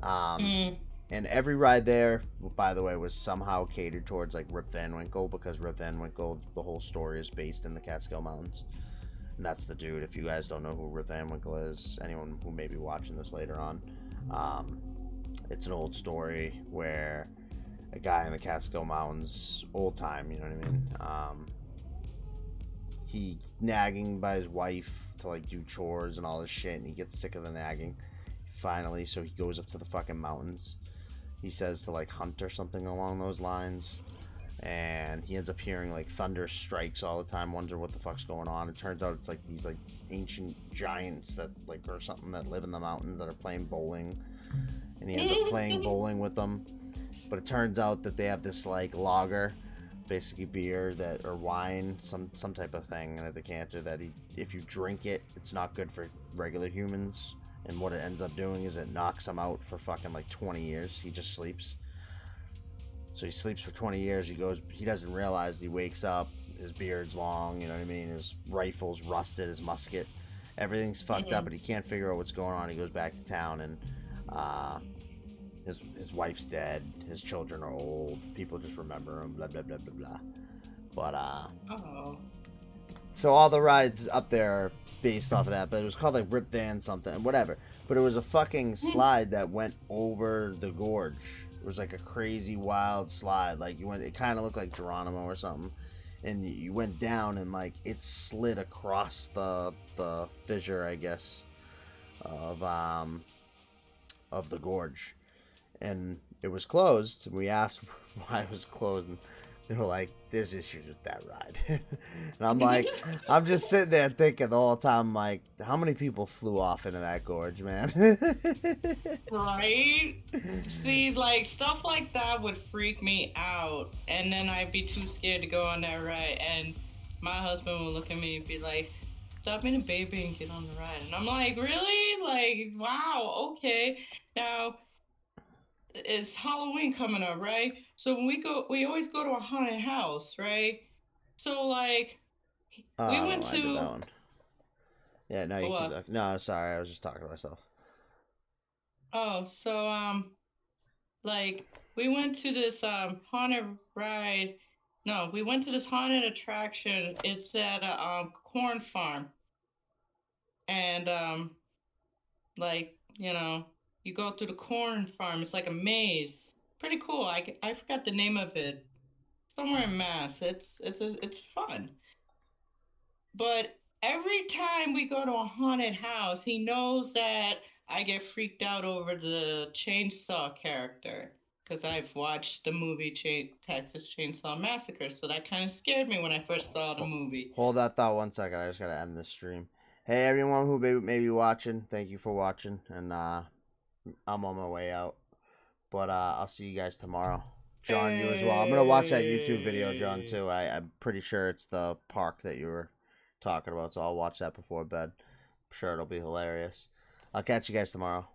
And every ride there, by the way, was somehow catered towards like Rip Van Winkle, because Rip Van Winkle, the whole story is based in the Catskill Mountains. And that's the dude. If you guys don't know who Rip Van Winkle is, anyone who may be watching this later on, it's an old story where a guy in the Catskill Mountains, old time, you know what I mean? He nagging by his wife to like do chores and all this shit, and he gets sick of the nagging. Finally, so he goes up to the fucking mountains. He says to like hunt or something along those lines, and he ends up hearing like thunder strikes all the time. Wonder what the fuck's going on. It turns out it's like these like ancient giants that like or something that live in the mountains that are playing bowling, and he ends up playing bowling with them. But it turns out that they have this like lager, basically beer that or wine, some type of thing in a decanter that if you drink it, it's not good for regular humans. And what it ends up doing is it knocks him out for fucking like 20 years. He just sleeps. So he sleeps for 20 years. He doesn't realize he wakes up. His beard's long, you know what I mean? His rifle's rusted, his musket. Everything's fucked up, but he can't figure out what's going on. He goes back to town, and his wife's dead. His children are old. People just remember him, blah, blah, blah, blah, blah. But, so all the rides up there are based off of that, but it was called like Rip Van something, whatever. But it was a fucking slide that went over the gorge. It was like a crazy wild slide. Like it kind of looked like Geronimo or something. And you went down and like it slid across the fissure, I guess, of the gorge. And it was closed. We asked why it was closed, and they were like, there's issues with that ride. And I'm like, I'm just sitting there thinking the whole time, like, how many people flew off into that gorge, man? Right? See, like, stuff like that would freak me out. And then I'd be too scared to go on that ride. And my husband would look at me and be like, stop being a baby and get on the ride. And I'm like, really? Like, wow, okay. Now, it's Halloween coming up, right? So when we always go to a haunted house, right? So like, we went to. I did that one. Yeah, no, you keep. No, sorry, I was just talking to myself. Oh, so like we went to this haunted ride. No, we went to this haunted attraction. It's at a corn farm. and like you go through the corn farm. It's like a maze. Pretty cool. I forgot the name of it. Somewhere in Mass. It's fun. But every time we go to a haunted house, he knows that I get freaked out over the chainsaw character because I've watched the movie Texas Chainsaw Massacre, so that kind of scared me when I first saw the movie. Hold that thought 1 second. I just gotta end this stream. Hey, everyone who may be watching, thank you for watching, and I'm on my way out. But I'll see you guys tomorrow. John, you as well. I'm gonna watch that YouTube video, John, too. I'm pretty sure it's the park that you were talking about, so I'll watch that before bed. I'm sure it'll be hilarious. I'll catch you guys tomorrow.